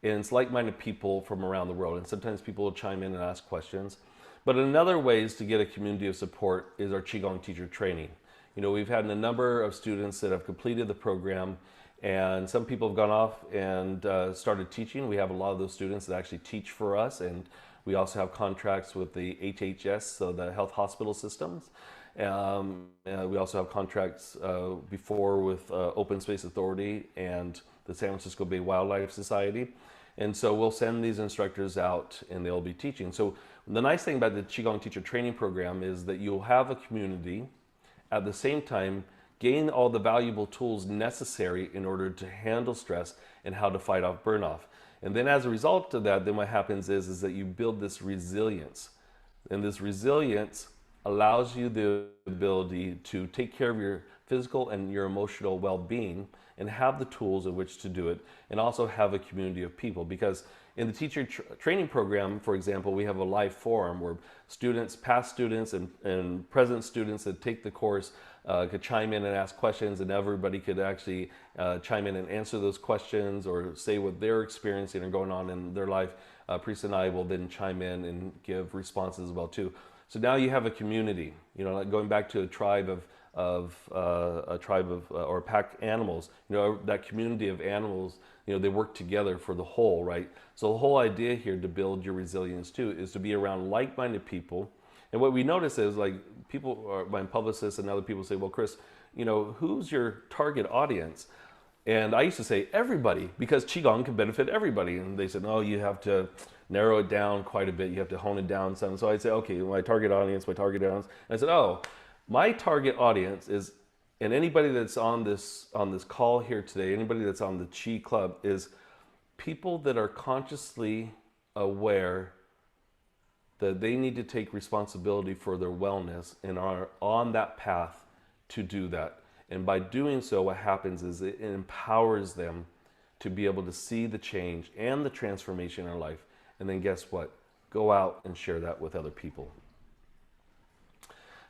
it's like-minded people from around the world. And sometimes people will chime in and ask questions. But another ways to get a community of support is our Qigong Teacher Training. We've had a number of students that have completed the program, and some people have gone off and started teaching. We have a lot of those students that actually teach for us, and we also have contracts with the HHS, so the health hospital systems. We also have contracts before with Open Space Authority and the San Francisco Bay Wildlife Society. And so we'll send these instructors out and they'll be teaching. So the nice thing about the Qigong Teacher Training program is that you'll have a community, at the same time gain all the valuable tools necessary in order to handle stress and how to fight off burnout. And then as a result of that, then what happens is that you build this resilience. And this resilience allows you the ability to take care of your physical and your emotional well-being and have the tools in which to do it, and also have a community of people. Because in the teacher training program, for example, we have a live forum where students, past students and present students that take the course could chime in and ask questions, and everybody could actually chime in and answer those questions or say what they're experiencing or going on in their life. Parisa and I will then chime in and give responses as well too. So now you have a community, you know, like going back to a tribe or a pack animals, you know, that community of animals, you know, they work together for the whole, right? So the whole idea here to build your resilience too is to be around like-minded people. And what we notice is, like, people, or my publicists and other people say, well, Chris, you know, who's your target audience? And I used to say everybody, because Qigong can benefit everybody. And they said, no, you have to narrow it down quite a bit. You have to hone it down some. So I'd say, okay, my target audience. And I said, oh, my target audience is, and anybody that's on this call here today, anybody that's on the Qi Club, is people that are consciously aware that they need to take responsibility for their wellness and are on that path to do that. And by doing so, what happens is it empowers them to be able to see the change and the transformation in their life. And then guess what? Go out and share that with other people.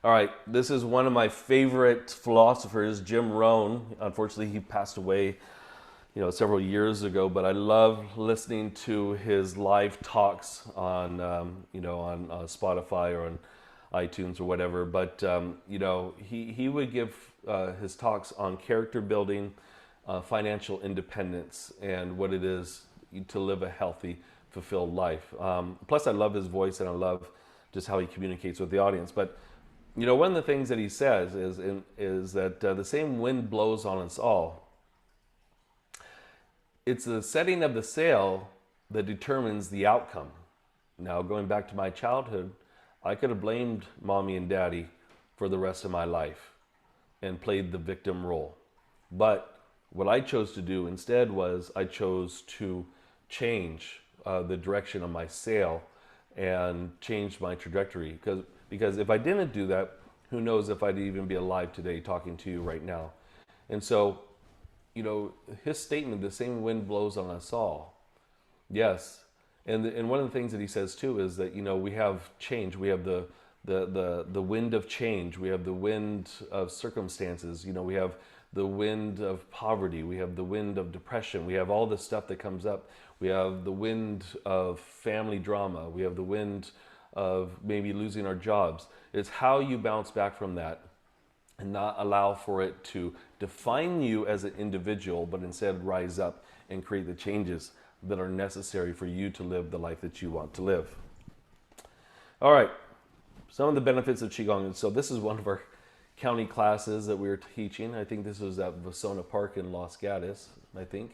All right, this is one of my favorite philosophers, Jim Rohn. Unfortunately, he passed away, you know, several years ago, but I love listening to his live talks on, you know, on Spotify or on iTunes or whatever. But, you know, he would give his talks on character building, financial independence, and what it is to live a healthy, fulfilled life. Plus, I love his voice, and I love just how he communicates with the audience. But you know, one of the things that he says is that the same wind blows on us all. It's the setting of the sail that determines the outcome. Now, going back to my childhood, I could have blamed mommy and daddy for the rest of my life and played the victim role. But what I chose to do instead was I chose to change the direction of my sail and change my trajectory. Because if I didn't do that, who knows if I'd even be alive today talking to you right now. And so, you know, his statement, the same wind blows on us all. Yes. And one of the things that he says too is that, you know, we have change. We have the wind of change. We have the wind of circumstances. You know, we have the wind of poverty. We have the wind of depression. We have all this stuff that comes up. We have the wind of family drama. We have the wind of maybe losing our jobs. It's how you bounce back from that and not allow for it to define you as an individual, but instead rise up and create the changes that are necessary for you to live the life that you want to live. All right, some of the benefits of Qigong. And so this is one of our county classes that we were teaching. I think this was at Vasona Park in Los Gatos, I think.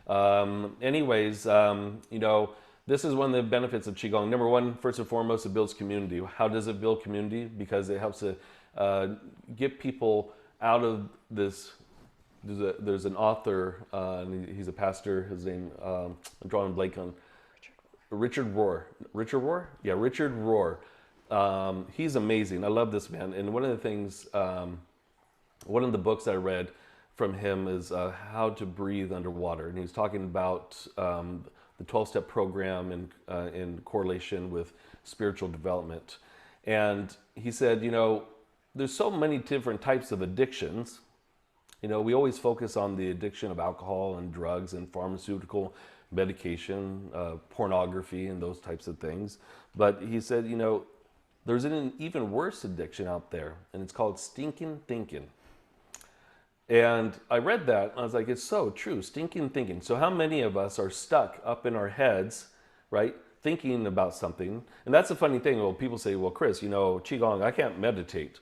You know, this is one of the benefits of Qigong. Number one, first and foremost, it builds community. How does it build community? Because it helps to get people out of this. There's an author, and he's a pastor. His name, I'm drawing a blank on. Richard Rohr. Richard Rohr? Yeah, Richard Rohr. He's amazing. I love this man. And one of the things, one of the books I read from him is How to Breathe Underwater. And he was talking about the 12-step program in correlation with spiritual development. And he said, you know, there's so many different types of addictions. You know, we always focus on the addiction of alcohol and drugs and pharmaceutical medication, pornography and those types of things. But he said, you know, there's an even worse addiction out there, and it's called stinking thinking. And I read that, and I was like, it's so true, stinking thinking. So how many of us are stuck up in our heads, right, thinking about something? And that's a funny thing. Well, people say, well, Chris, you know, Qigong, I can't meditate.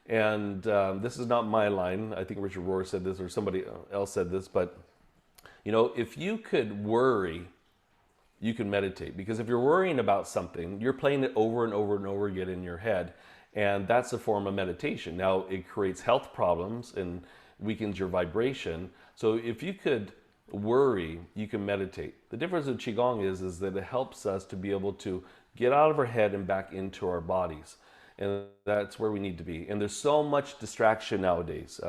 And this is not my line. I think Richard Rohr said this, or somebody else said this. But, you know, if you could worry you can meditate. Because if you're worrying about something, you're playing it over and over and over again in your head. And that's a form of meditation. Now, it creates health problems and weakens your vibration. So if you could worry, you can meditate. The difference with Qigong is that it helps us to be able to get out of our head and back into our bodies. And that's where we need to be. And there's so much distraction nowadays.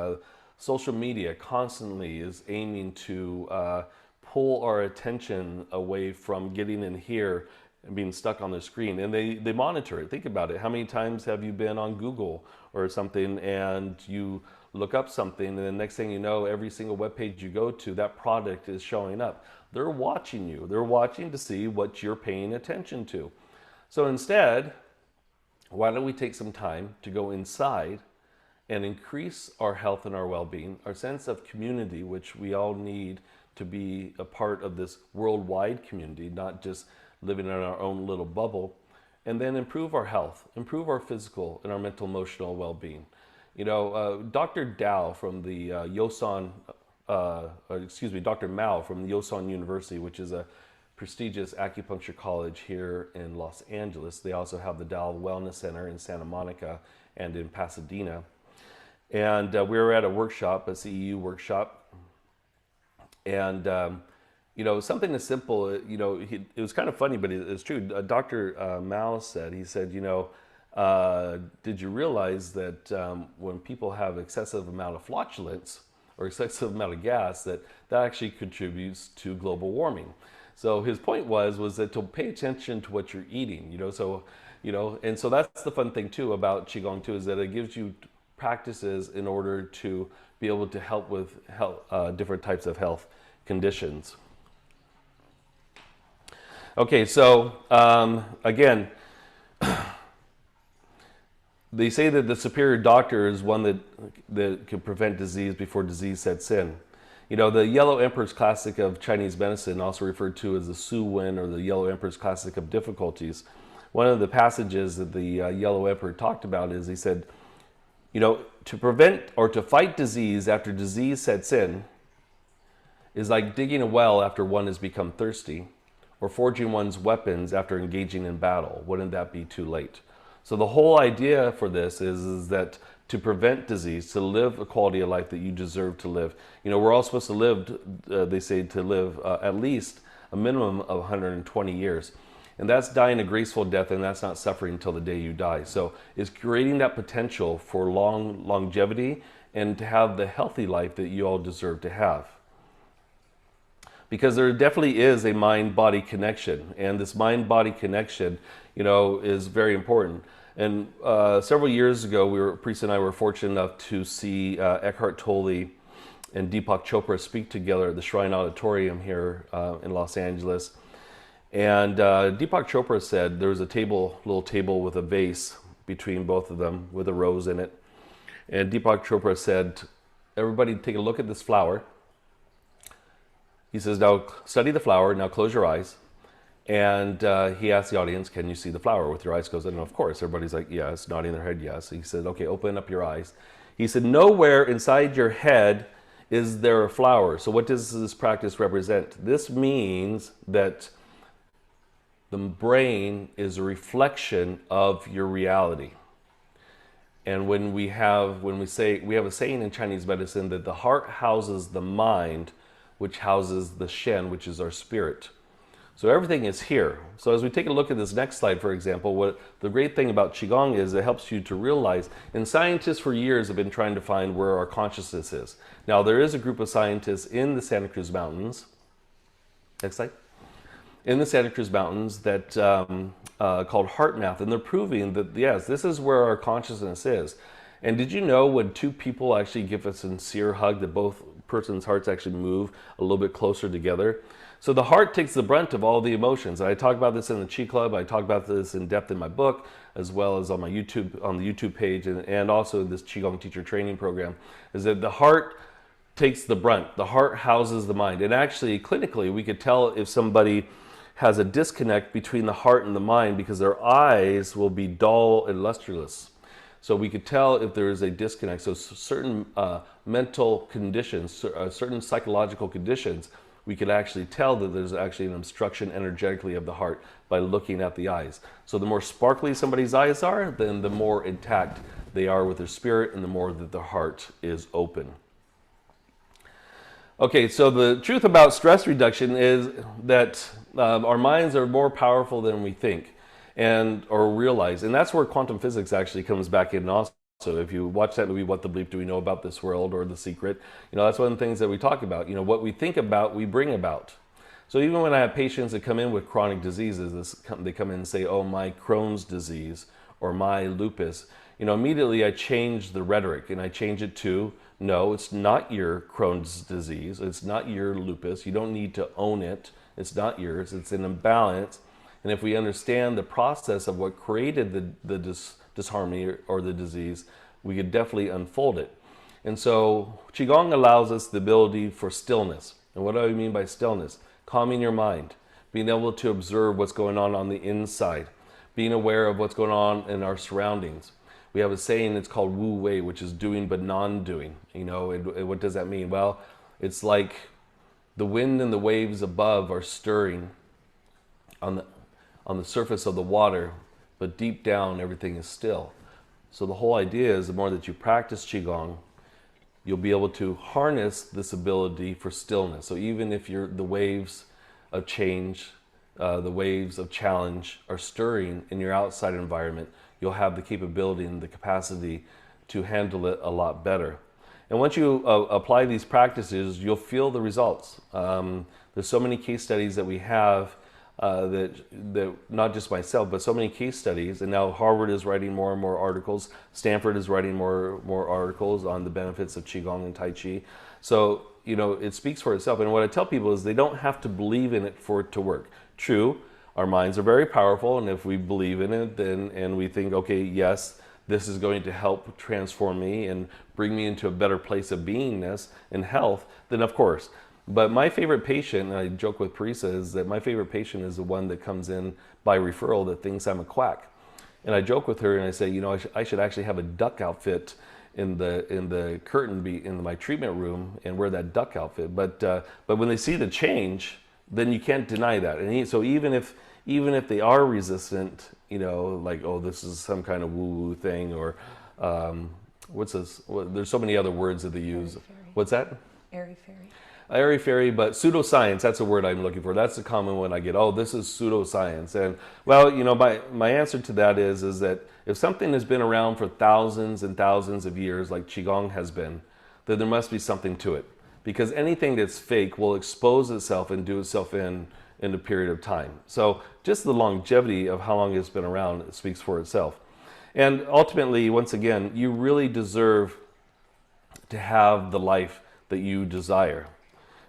Social media constantly is aiming to pull our attention away from getting in here and being stuck on the screen. And they monitor it. Think about it. How many times have you been on Google or something and you look up something and the next thing you know, every single web page you go to, that product is showing up. They're watching you. They're watching to see what you're paying attention to. So instead, why don't we take some time to go inside and increase our health and our well-being, our sense of community, which we all need to be a part of this worldwide community, not just living in our own little bubble, and then improve our health, improve our physical and our mental, emotional well-being. You know, Dr. Dao from the Dr. Mao from the Yosan University, which is a prestigious acupuncture college here in Los Angeles. They also have the Dao Wellness Center in Santa Monica and in Pasadena. And we were at a workshop, a CEU workshop, and you know, something as simple, you know, it was kind of funny, but it's true. Dr. Mao said, he said, you know, did you realize that when people have excessive amount of flatulence or excessive amount of gas, that actually contributes to global warming? So his point was that to pay attention to what you're eating, you know, so, you know, and so that's the fun thing too about Qigong too, is that it gives you practices in order to be able to help with health, different types of health conditions. Okay, so again, they say that the superior doctor is one that can prevent disease before disease sets in. You know, the Yellow Emperor's Classic of Chinese Medicine, also referred to as the Su Wen or the Yellow Emperor's Classic of Difficulties, one of the passages that the Yellow Emperor talked about is he said, you know, to prevent or to fight disease after disease sets in is like digging a well after one has become thirsty, or forging one's weapons after engaging in battle. Wouldn't that be too late? So the whole idea for this is that to prevent disease, to live a quality of life that you deserve to live. You know, we're all supposed to live, they say, to live at least a minimum of 120 years. And that's dying a graceful death, and that's not suffering until the day you die. So it's creating that potential for longevity and to have the healthy life that you all deserve to have. Because there definitely is a mind-body connection, and this mind-body connection, you know, is very important. And several years ago, Parisa and I were fortunate enough to see Eckhart Tolle and Deepak Chopra speak together at the Shrine Auditorium here in Los Angeles. And Deepak Chopra said there was a little table with a vase between both of them with a rose in it. And Deepak Chopra said, everybody take a look at this flower. He says, now study the flower, now close your eyes. And he asked the audience, can you see the flower with your eyes closed? And of course, everybody's like, yes, nodding their head, yes. He said, okay, open up your eyes. He said, nowhere inside your head is there a flower. So what does this practice represent? This means that the brain is a reflection of your reality. And when we have a saying in Chinese medicine that the heart houses the mind, which houses the Shen, which is our spirit. So everything is here. So as we take a look at this next slide, for example, what the great thing about Qigong is it helps you to realize, and scientists for years have been trying to find where our consciousness is. Now there is a group of scientists in the Santa Cruz Mountains, next slide, in the Santa Cruz Mountains that called HeartMath, and they're proving that yes, this is where our consciousness is. And did you know when two people actually give a sincere hug that both person's hearts actually move a little bit closer together? So the heart takes the brunt of all the emotions. I talk about this in the Qi Club. I talk about this in depth in my book, as well as on my YouTube, on the YouTube page, and also in this Qigong Teacher Training program, is that the heart takes the brunt. The heart houses the mind. And actually, clinically, we could tell if somebody has a disconnect between the heart and the mind because their eyes will be dull and lusterless. So we could tell if there is a disconnect. So certain mental conditions, certain psychological conditions we could actually tell that there's actually an obstruction energetically of the heart by looking at the eyes. So the more sparkly somebody's eyes are, then the more intact they are with their spirit and the more that their heart is open. Okay, so the truth about stress reduction is that our minds are more powerful than we think or realize. And that's where quantum physics actually comes back in also. So if you watch that movie, What the Bleep Do We Know About This World, or The Secret, that's one of the things that we talk about. What we think about, we bring about. So even when I have patients that come in with chronic diseases, they come in and say, oh, my Crohn's disease or my lupus, immediately I change the rhetoric and I change it to, no, it's not your Crohn's disease. It's not your lupus. You don't need to own it. It's not yours. It's an imbalance. And if we understand the process of what created the disharmony or the disease, we could definitely unfold it. And so Qigong allows us the ability for stillness. And what do I mean by stillness? Calming your mind, being able to observe what's going on the inside, being aware of what's going on in our surroundings. We have a saying, it's called Wu Wei, which is doing but non-doing. And what does that mean? Well, it's like the wind and the waves above are stirring on the surface of the water, but deep down everything is still. So the whole idea is the more that you practice Qigong, you'll be able to harness this ability for stillness. So even if the waves of change, the waves of challenge are stirring in your outside environment, you'll have the capability and the capacity to handle it a lot better. And once you apply these practices, you'll feel the results. There's so many case studies that we have that not just myself, but so many case studies, and now Harvard is writing more and more articles. Stanford is writing more articles on the benefits of Qigong and Tai Chi. So, it speaks for itself. And what I tell people is they don't have to believe in it for it to work. True, our minds are very powerful, and if we believe in it, and we think, okay, yes, this is going to help transform me and bring me into a better place of beingness and health, then of course. But my favorite patient, and I joke with Parisa, is that my favorite patient is the one that comes in by referral that thinks I'm a quack. And I joke with her and I say, I should actually have a duck outfit in the curtain in my treatment room and wear that duck outfit. But when they see the change, then you can't deny that. And so even if they are resistant, like, oh, this is some kind of woo-woo thing, or what's this? There's so many other words that they use. Airy-fairy. What's that? Airy-fairy. Airy-fairy, but pseudoscience, that's the word I'm looking for. That's the common one I get. Oh, this is pseudoscience. And well, my answer to that is that if something has been around for thousands and thousands of years, like Qigong has been, then there must be something to it. Because anything that's fake will expose itself and do itself in a period of time. So just the longevity of how long it's been around speaks for itself. And ultimately, once again, you really deserve to have the life that you desire.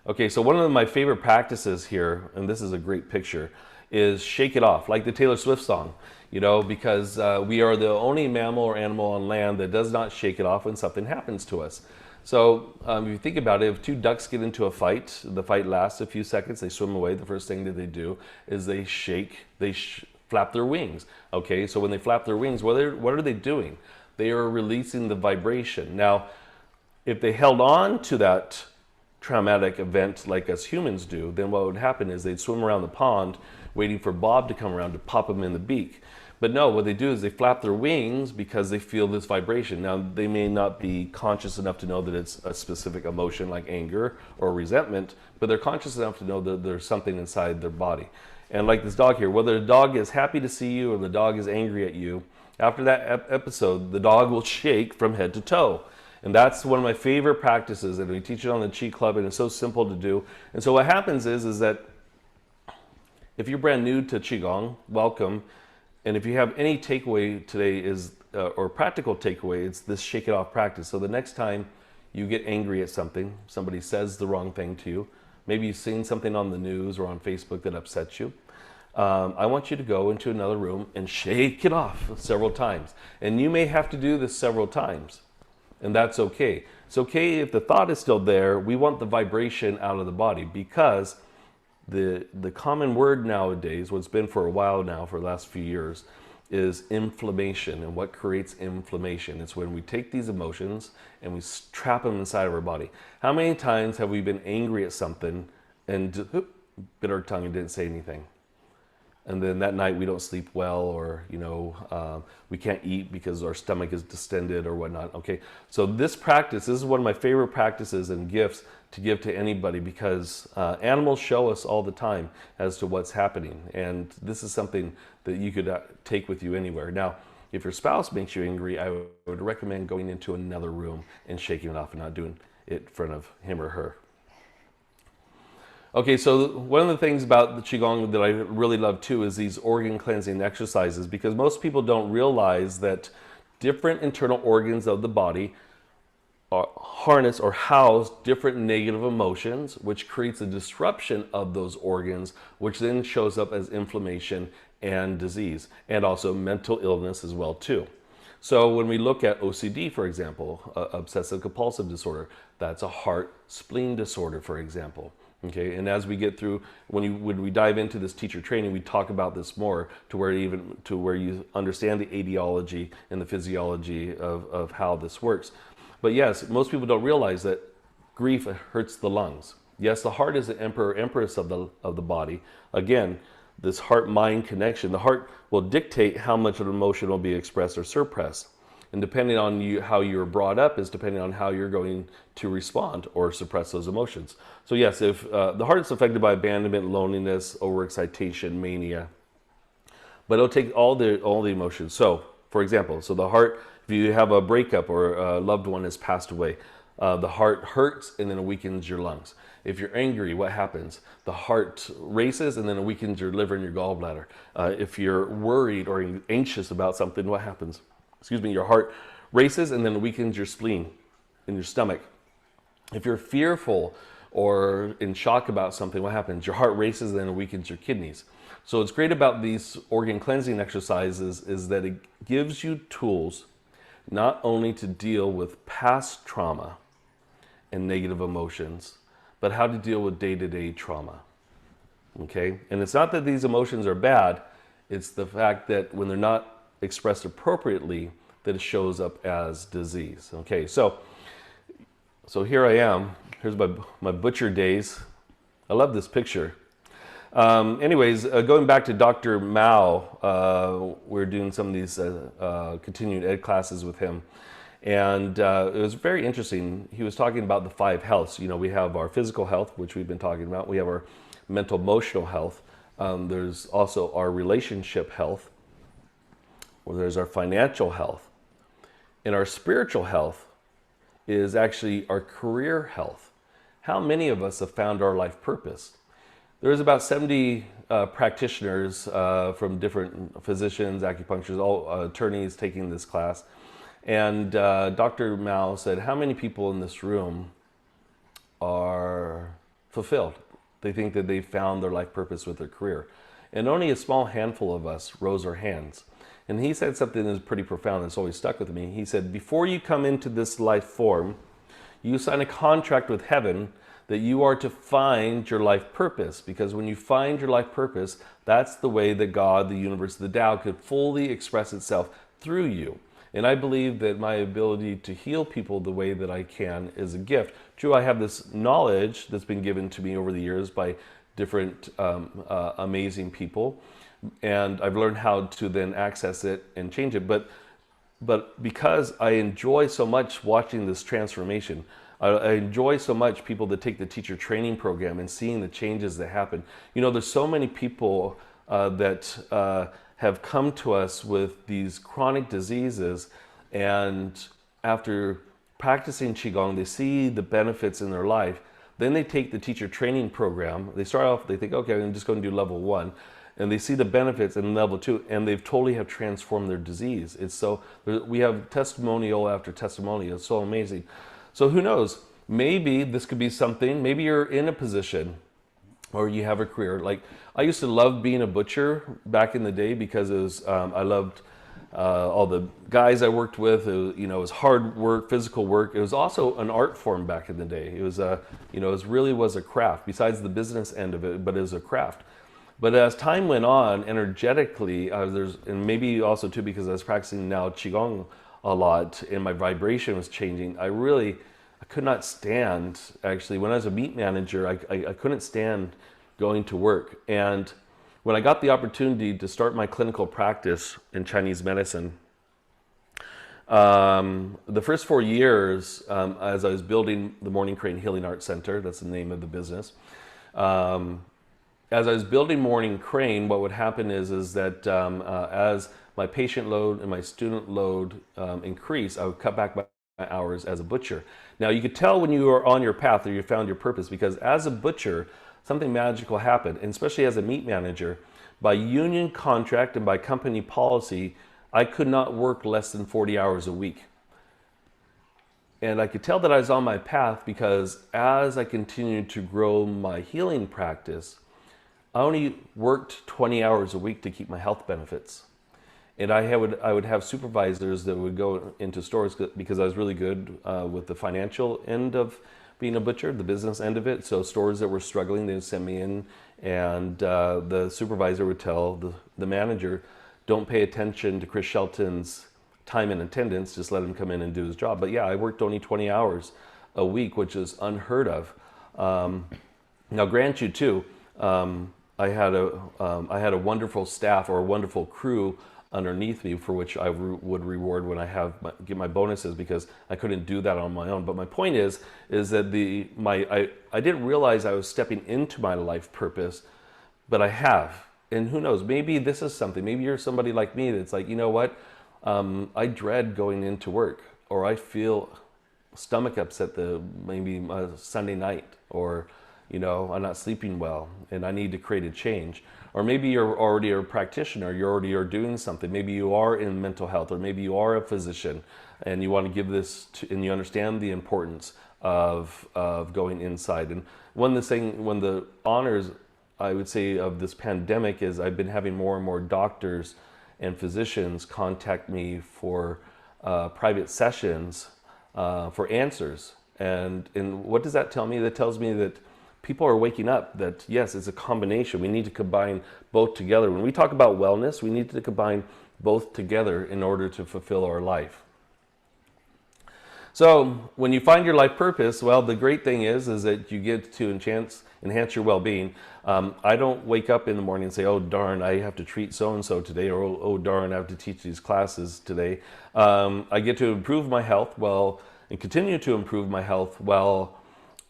Okay, so one of my favorite practices here, and this is a great picture, is shake it off, like the Taylor Swift song, because we are the only mammal or animal on land that does not shake it off when something happens to us. So if you think about it, if two ducks get into a fight, the fight lasts a few seconds, they swim away, the first thing that they do is they flap their wings. Okay, so when they flap their wings, what are they doing? They are releasing the vibration. Now, if they held on to that traumatic event like us humans do, then what would happen is they'd swim around the pond waiting for Bob to come around to pop them in the beak. But no, what they do is they flap their wings because they feel this vibration. Now, they may not be conscious enough to know that it's a specific emotion like anger or resentment, but they're conscious enough to know that there's something inside their body. And like this dog here, whether the dog is happy to see you or the dog is angry at you, after that episode, the dog will shake from head to toe. And that's one of my favorite practices, and we teach it on the Chi Club, and it's so simple to do. And so what happens is that if you're brand new to Qigong, welcome. And if you have any takeaway today or practical takeaway, it's this shake it off practice. So the next time you get angry at something, somebody says the wrong thing to you, maybe you've seen something on the news or on Facebook that upsets you, I want you to go into another room and shake it off several times. And you may have to do this several times. And that's okay. It's okay if the thought is still there. We want the vibration out of the body, because the common word nowadays, what's been for a while now, for the last few years, is inflammation. And what creates inflammation? It's when we take these emotions and we trap them inside of our body. How many times have we been angry at something and bit our tongue and didn't say anything. And then that night we don't sleep well, or we can't eat because our stomach is distended or whatnot. Okay, so this is one of my favorite practices and gifts to give to anybody, because animals show us all the time as to what's happening, and this is something that you could take with you anywhere. Now, if your spouse makes you angry, I would recommend going into another room and shaking it off and not doing it in front of him or her. Okay, so one of the things about the Qigong that I really love too is these organ cleansing exercises, because most people don't realize that different internal organs of the body harness or house different negative emotions, which creates a disruption of those organs, which then shows up as inflammation and disease, and also mental illness as well too. So when we look at OCD, for example, obsessive compulsive disorder, that's a heart spleen disorder, for example. Okay, and as we get through, when we dive into this teacher training, we talk about this more to where you understand the etiology and the physiology of how this works. But yes, most people don't realize that grief hurts the lungs. Yes, the heart is the emperor, empress of the body. Again, this heart-mind connection, the heart will dictate how much of an emotion will be expressed or suppressed. And depending on how you're brought up is depending on how you're going to respond or suppress those emotions. So yes, if the heart is affected by abandonment, loneliness, overexcitation, mania, but it'll take all the emotions. So, for example, the heart, if you have a breakup or a loved one has passed away, the heart hurts and then it weakens your lungs. If you're angry, what happens? The heart races and then it weakens your liver and your gallbladder. If you're worried or anxious about something, what happens? Your heart races and then it weakens your spleen in your stomach. If you're fearful or in shock about something, what happens? Your heart races and then it weakens your kidneys. So what's great about these organ cleansing exercises is that it gives you tools not only to deal with past trauma and negative emotions, but how to deal with day-to-day trauma. Okay? And it's not that these emotions are bad, it's the fact that when they're not expressed appropriately, that it shows up as disease. Okay, so here I am. Here's my butcher days. I love this picture. Anyways, going back to Dr. Mao, we're doing some of these continuing ed classes with him. And it was very interesting. He was talking about the 5 healths. We have our physical health, which we've been talking about. We have our mental emotional health. There's also our relationship health. There's our financial health. And our spiritual health is actually our career health. How many of us have found our life purpose? There's about 70 practitioners from different physicians, acupuncturists, all attorneys taking this class. And Dr. Mao said, how many people in this room are fulfilled? They think that they found their life purpose with their career. And only a small handful of us rose our hands. And he said something that's pretty profound that's always stuck with me. He said, before you come into this life form, you sign a contract with heaven that you are to find your life purpose. Because when you find your life purpose, that's the way that God, the universe, the Tao could fully express itself through you. And I believe that my ability to heal people the way that I can is a gift. True, I have this knowledge that's been given to me over the years by different amazing people. And I've learned how to then access it and change it. But because I enjoy so much watching this transformation, I enjoy so much people that take the teacher training program and seeing the changes that happen. There's so many people that have come to us with these chronic diseases, and after practicing Qigong, they see the benefits in their life. Then they take the teacher training program. They start off, they think, okay, I'm just going to do level 1. And they see the benefits in level 2, and they've totally have transformed their disease. We have testimonial after testimonial. It's so amazing. So who knows? Maybe this could be something. Maybe you're in a position or you have a career. Like, I used to love being a butcher back in the day because it was, I loved all the guys I worked with. It was hard work, physical work. It was also an art form back in the day. It was, it really was a craft, besides the business end of it, but it was a craft. But as time went on, energetically, and maybe also too because I was practicing now Qigong a lot and my vibration was changing, I really I could not stand, actually, when I was a meat manager, I couldn't stand going to work. And when I got the opportunity to start my clinical practice in Chinese medicine, the first 4 years, as I was building the Morning Crane Healing Arts Center, that's the name of the business, as I was building Morning Crane, what would happen is that as my patient load and my student load increased, I would cut back my hours as a butcher. Now, you could tell when you were on your path or you found your purpose, because as a butcher, something magical happened, and especially as a meat manager, by union contract and by company policy, I could not work less than 40 hours a week. And I could tell that I was on my path because as I continued to grow my healing practice, I only worked 20 hours a week to keep my health benefits. And I would have supervisors that would go into stores because I was really good with the financial end of being a butcher, the business end of it. So stores that were struggling, they'd send me in, and the supervisor would tell the manager, don't pay attention to Chris Shelton's time and attendance, just let him come in and do his job. But yeah, I worked only 20 hours a week, which is unheard of. Now, grant you too, I had a wonderful staff or a wonderful crew underneath me for which I would reward when I get my bonuses, because I couldn't do that on my own. But my point is that I didn't realize I was stepping into my life purpose, but I have. And who knows, maybe this is something, maybe you're somebody like me that's like, you know what, I dread going into work, or I feel stomach upset maybe Sunday night, or I'm not sleeping well and I need to create a change. Or maybe you're already a practitioner, you already are doing something. Maybe you are in mental health, or maybe you are a physician and you want to give this and you understand the importance of going inside. And one of the honors, I would say, of this pandemic is I've been having more and more doctors and physicians contact me for private sessions for answers. And what does that tell me? That tells me that people are waking up, that yes, it's a combination. We need to combine both together. When we talk about wellness, we need to combine both together in order to fulfill our life. So when you find your life purpose, well, the great thing is that you get to enhance your well-being. I don't wake up in the morning and say, oh darn, I have to treat so-and-so today, or oh darn, I have to teach these classes today. I get to improve my health and continue to improve my health while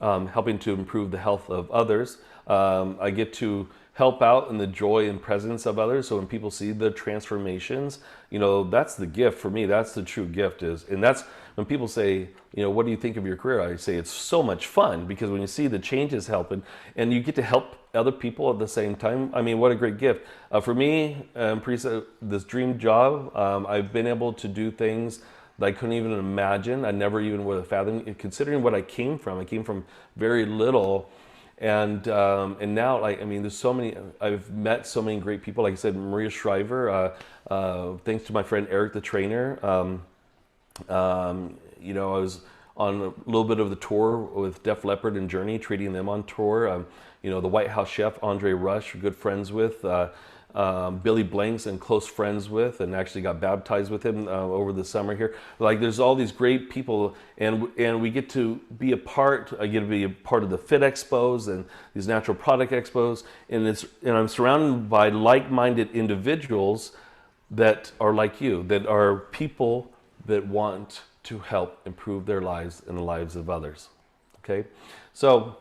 helping to improve the health of others. I get to help out in the joy and presence of others. So when people see the transformations, that's the gift for me. That's the true gift and that's when people say, what do you think of your career? I say it's so much fun, because when you see the changes happen and you get to help other people at the same time, I mean, what a great gift. For me, Parisa, this dream job, I've been able to do things that I couldn't even imagine. I never even would have fathomed, considering what I came from. I came from very little, and now, there's so many. I've met so many great people. Like I said, Maria Shriver. Thanks to my friend Eric, the trainer. I was on a little bit of the tour with Def Leppard and Journey, treating them on tour. The White House chef Andre Rush, good friends with. Billy Blanks, and close friends with, and actually got baptized with him over the summer here. Like, there's all these great people, and we get to be a part. I get to be a part of the Fit Expos and these natural product expos, and I'm surrounded by like-minded individuals that are like you, that are people that want to help improve their lives and the lives of others. Okay, so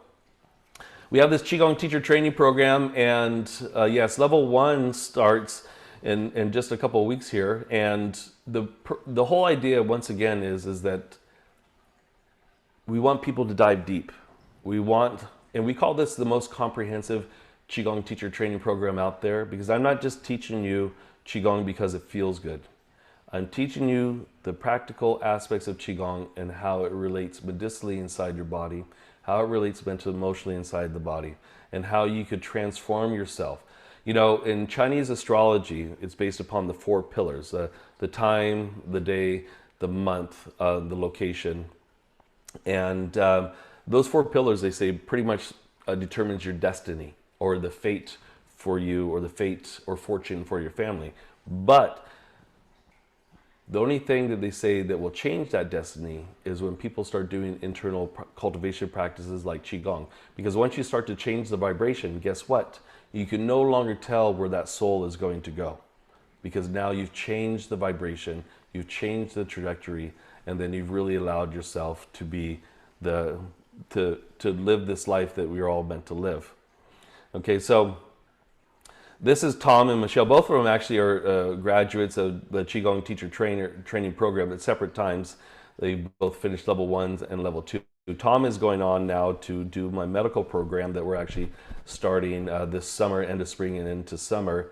we have this Qigong Teacher Training program, and yes, level 1 starts in just a couple of weeks here. And the whole idea, once again, is that we want people to dive deep. And we call this the most comprehensive Qigong Teacher Training program out there, because I'm not just teaching you Qigong because it feels good. I'm teaching you the practical aspects of Qigong and how it relates medicinally inside your body, how it relates mentally, emotionally inside the body, and how you could transform yourself. In Chinese astrology, it's based upon the 4 pillars: the time, the day, the month, the location. And those 4 pillars, they say, pretty much determines your destiny, or the fate for you, or the fate or fortune for your family. But The only thing that they say that will change that destiny is when people start doing internal cultivation practices like Qigong. Because once you start to change the vibration, guess what? You can no longer tell where that soul is going to go. Because now you've changed the vibration, you've changed the trajectory, and then you've really allowed yourself to be to live this life that we are all meant to live. Okay, so this is Tom and Michelle. Both of them actually are graduates of the Qigong Teacher Training program at separate times. They both finished level 1 and level 2. Tom is going on now to do my medical program that we're actually starting this summer, end of spring and into summer.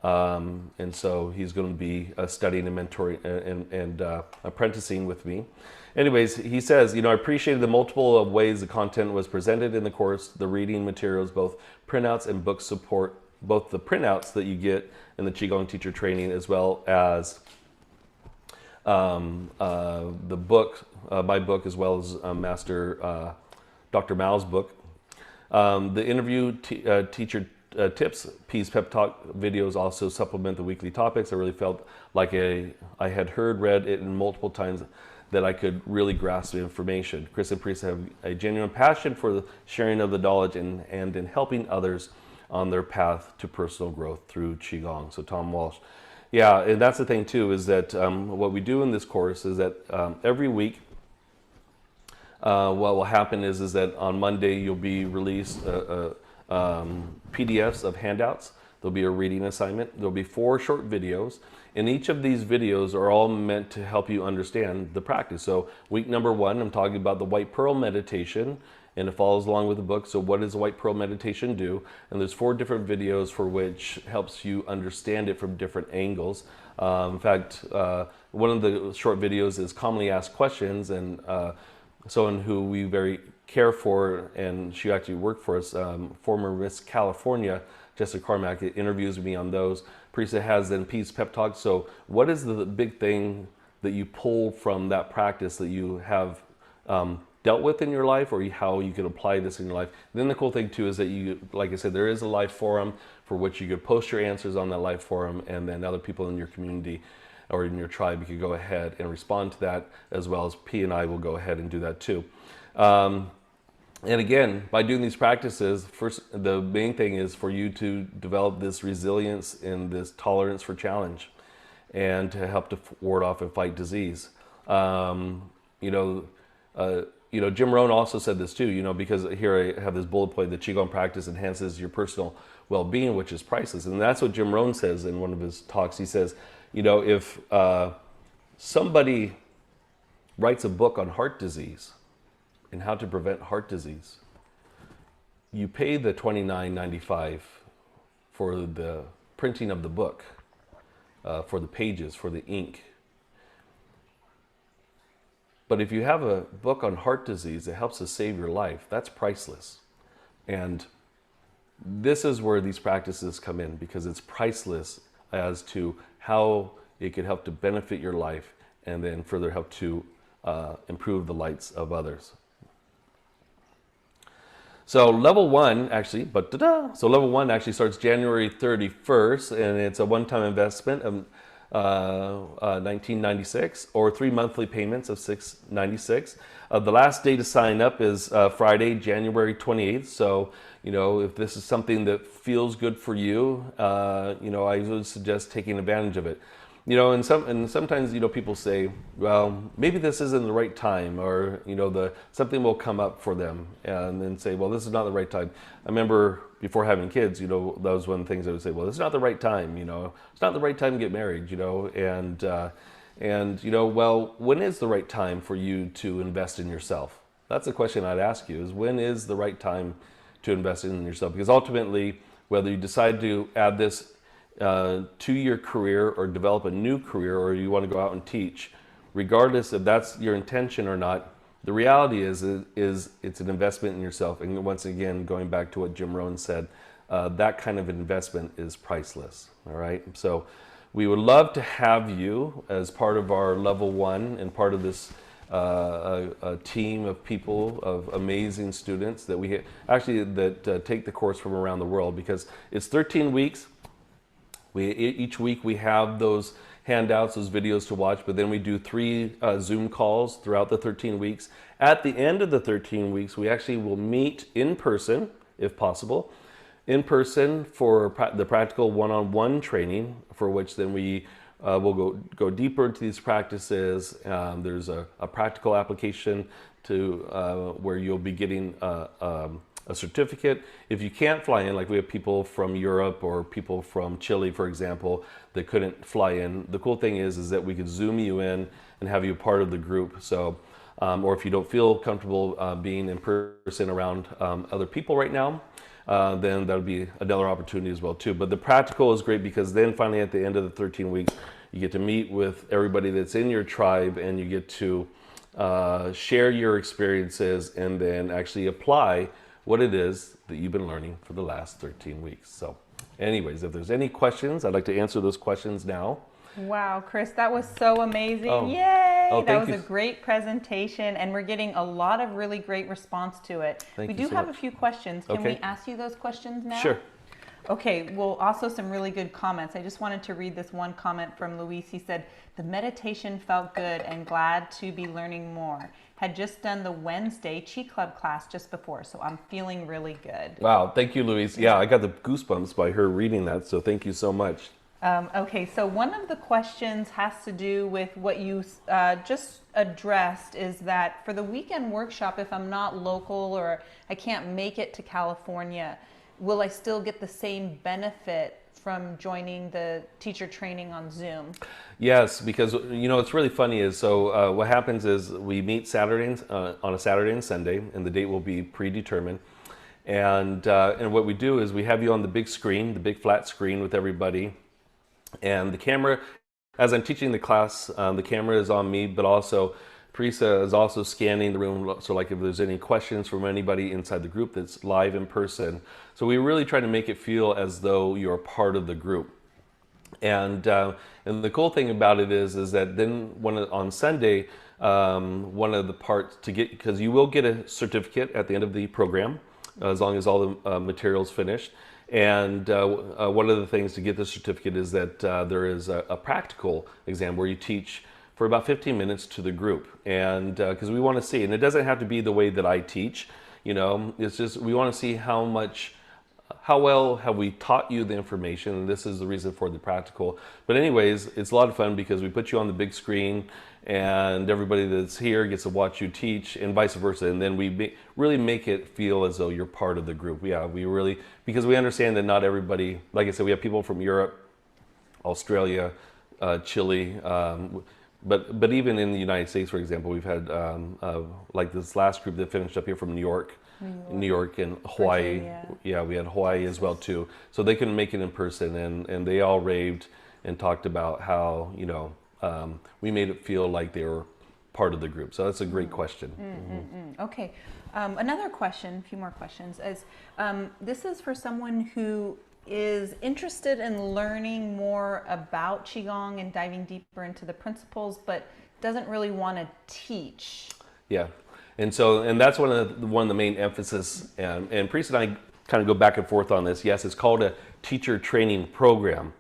And so he's going to be studying and mentoring and apprenticing with me. Anyways, he says, I appreciated the multiple of ways the content was presented in the course, the reading materials, both printouts and book support, both the printouts that you get in the Qigong Teacher Training as well as the book, my book, as well as Master Dr. Mao's book. The interview teacher tips, peace, pep talk videos also supplement the weekly topics. I really felt like I had read it multiple times that I could really grasp the information. Chris and Parisa have a genuine passion for the sharing of the knowledge and in helping others on their path to personal growth through Qigong. So Tom Walsh. Yeah, and that's the thing too, is that what we do in this course is that every week, what will happen is that on Monday you'll be released PDFs of handouts. There'll be a reading assignment. There'll be 4 short videos. And each of these videos are all meant to help you understand the practice. So week number 1, I'm talking about the White Pearl meditation, and it follows along with the book. So what does the White Pearl meditation do? And there's 4 different videos for which helps you understand it from different angles. In fact, one of the short videos is commonly asked questions, and someone who we very care for, and she actually worked for us, former Miss California, Jessica Carmack, interviews me on those. Parisa has then Peace Pep Talk. So what is the big thing that you pull from that practice that you have dealt with in your life, or how you can apply this in your life? And then the cool thing too is that you, like I said, there is a live forum for which you could post your answers on that live forum, and then other people in your community or in your tribe, you could go ahead and respond to that, as well as P and I will go ahead and do that too. And again, by doing these practices, first, the main thing is for you to develop this resilience and this tolerance for challenge, and to help to ward off and fight disease. Jim Rohn also said this too, because here I have this bullet point, the Qigong practice enhances your personal well-being, which is priceless. And that's what Jim Rohn says in one of his talks. He says, if somebody writes a book on heart disease and how to prevent heart disease, you pay the $29.95 for the printing of the book, for the pages, for the ink. But if you have a book on heart disease that helps to save your life, that's priceless. And this is where these practices come in, because it's priceless as to how it could help to benefit your life and then further help to improve the lives of others. So level 1 actually, so level 1 actually starts January 31st, and it's a one-time investment of $19.96 or 3 monthly payments of $6.96. The last day to sign up is Friday, January 28th. So, if this is something that feels good for you, I would suggest taking advantage of it. And sometimes people say, well, maybe this isn't the right time, or something will come up for them, and then say, well, this is not the right time. I remember before having kids, that was one of the things I would say, well, it's not the right time, it's not the right time to get married, well, when is the right time for you to invest in yourself? That's the question I'd ask you, is when is the right time to invest in yourself? Because ultimately, whether you decide to add this to your career or develop a new career, or you want to go out and teach, regardless if that's your intention or not, the reality is it's an investment in yourself. And once again, going back to what Jim Rohn said, that kind of investment is priceless. All right. So we would love to have you as part of our level 1 and part of this a team of people, of amazing students that we actually take the course from around the world, because it's 13 weeks. Each week we have those handouts, those videos to watch, but then we do 3 Zoom calls throughout the 13 weeks. At the end of the 13 weeks, we actually will meet in person, if possible, in person for the practical one-on-one training, for which then we will go deeper into these practices. There's a practical application to where you'll be getting a certificate. If you can't fly in, like we have people from Europe or people from Chile, for example, that couldn't fly in. The cool thing is that we could Zoom you in and have you part of the group. So, or if you don't feel comfortable being in person around other people right now, then that'll be another opportunity as well too. But the practical is great because then finally at the end of the 13 weeks, you get to meet with everybody that's in your tribe and you get to share your experiences and then actually apply what it is that you've been learning for the last 13 weeks. So anyways, if there's any questions, I'd like to answer those questions now. Wow, Chris, that was so amazing. Oh. Yay! Oh, that was you. a great presentation, and we're getting a lot of really great response to it. Thank we you do so have much. a few questions. Can Okay. we ask you those questions now? Sure. Okay, well, also some really good comments. I just wanted to read this one comment from Luis. He said, the meditation felt good and glad to be learning more. Had just done the Wednesday Qi Club class just before, so I'm feeling really good. Wow, thank you, Louise. Yeah, I got the goosebumps by her reading that, so thank you so much. Okay, so one of the questions has to do with what you just addressed, is that for the weekend workshop, if I'm not local or I can't make it to California, will I still get the same benefit from joining the teacher training on Zoom? Yes, because you know, it's really funny is, so what happens is we meet Saturdays on a Saturday and Sunday, and the date will be predetermined. And what we do is we have you on the big screen, the big flat screen with everybody. And the camera, as I'm teaching the class, the camera is on me, but also Parisa is also scanning the room. So like if there's any questions from anybody inside the group that's live in person. So we really try to make it feel as though you're part of the group. And the cool thing about it is that then on Sunday, one of the parts to get, because you will get a certificate at the end of the program, as long as all the material's finished. And one of the things to get the certificate is that there is a practical exam where you teach for about 15 minutes to the group. And because we want to see, and it doesn't have to be the way that I teach, you know, it's just we want to see how well have we taught you the information, and this is the reason for the practical. But anyways, it's a lot of fun because we put you on the big screen and everybody that's here gets to watch you teach and vice versa. And then we really make it feel as though you're part of the group. Yeah, we really, because we understand that not everybody, like I said, we have people from Europe, Australia, Chile, but even in the United States, for example, we've had like this last group that finished up here from New York and Hawaii. Virginia. Yeah, we had Hawaii as well too. So they couldn't make it in person, and they all raved and talked about how, you know, we made it feel like they were part of the group. So that's a great question. Okay, another question, a few more questions, is this is for someone who is interested in learning more about Qigong and diving deeper into the principles, but doesn't really want to teach. Yeah, and that's one of the main emphasis, and Priest and I kind of go back and forth on this. Yes, it's called a teacher training program,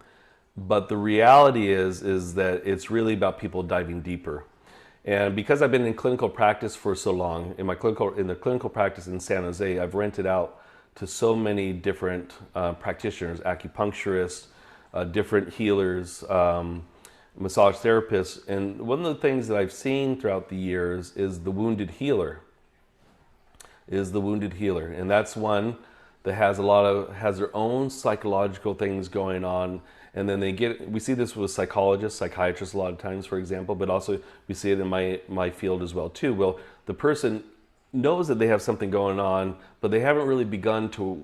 but the reality is that it's really about people diving deeper. And because I've been in clinical practice for so long, in the clinical practice in San Jose, I've rented out to so many different practitioners, acupuncturists, different healers, massage therapists. And one of the things that I've seen throughout the years is the wounded healer. And that's one that has has their own psychological things going on. And then we see this with psychologists, psychiatrists a lot of times, for example, but also we see it in my field as well too. Well, the person knows that they have something going on, but they haven't really begun to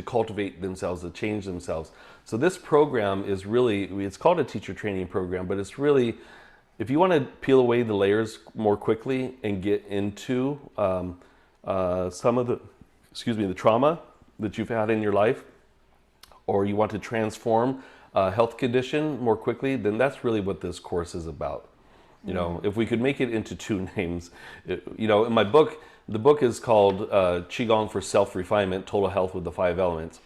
cultivate themselves, to change themselves. So this program is really, it's called a teacher training program, but it's really, if you want to peel away the layers more quickly and get into some of the trauma that you've had in your life, or you want to transform a health condition more quickly, then that's really what this course is about. You know, if we could make it into two names, you know, in my book, the book is called Qigong for Self-Refinement, Total Health with the 5 Elements.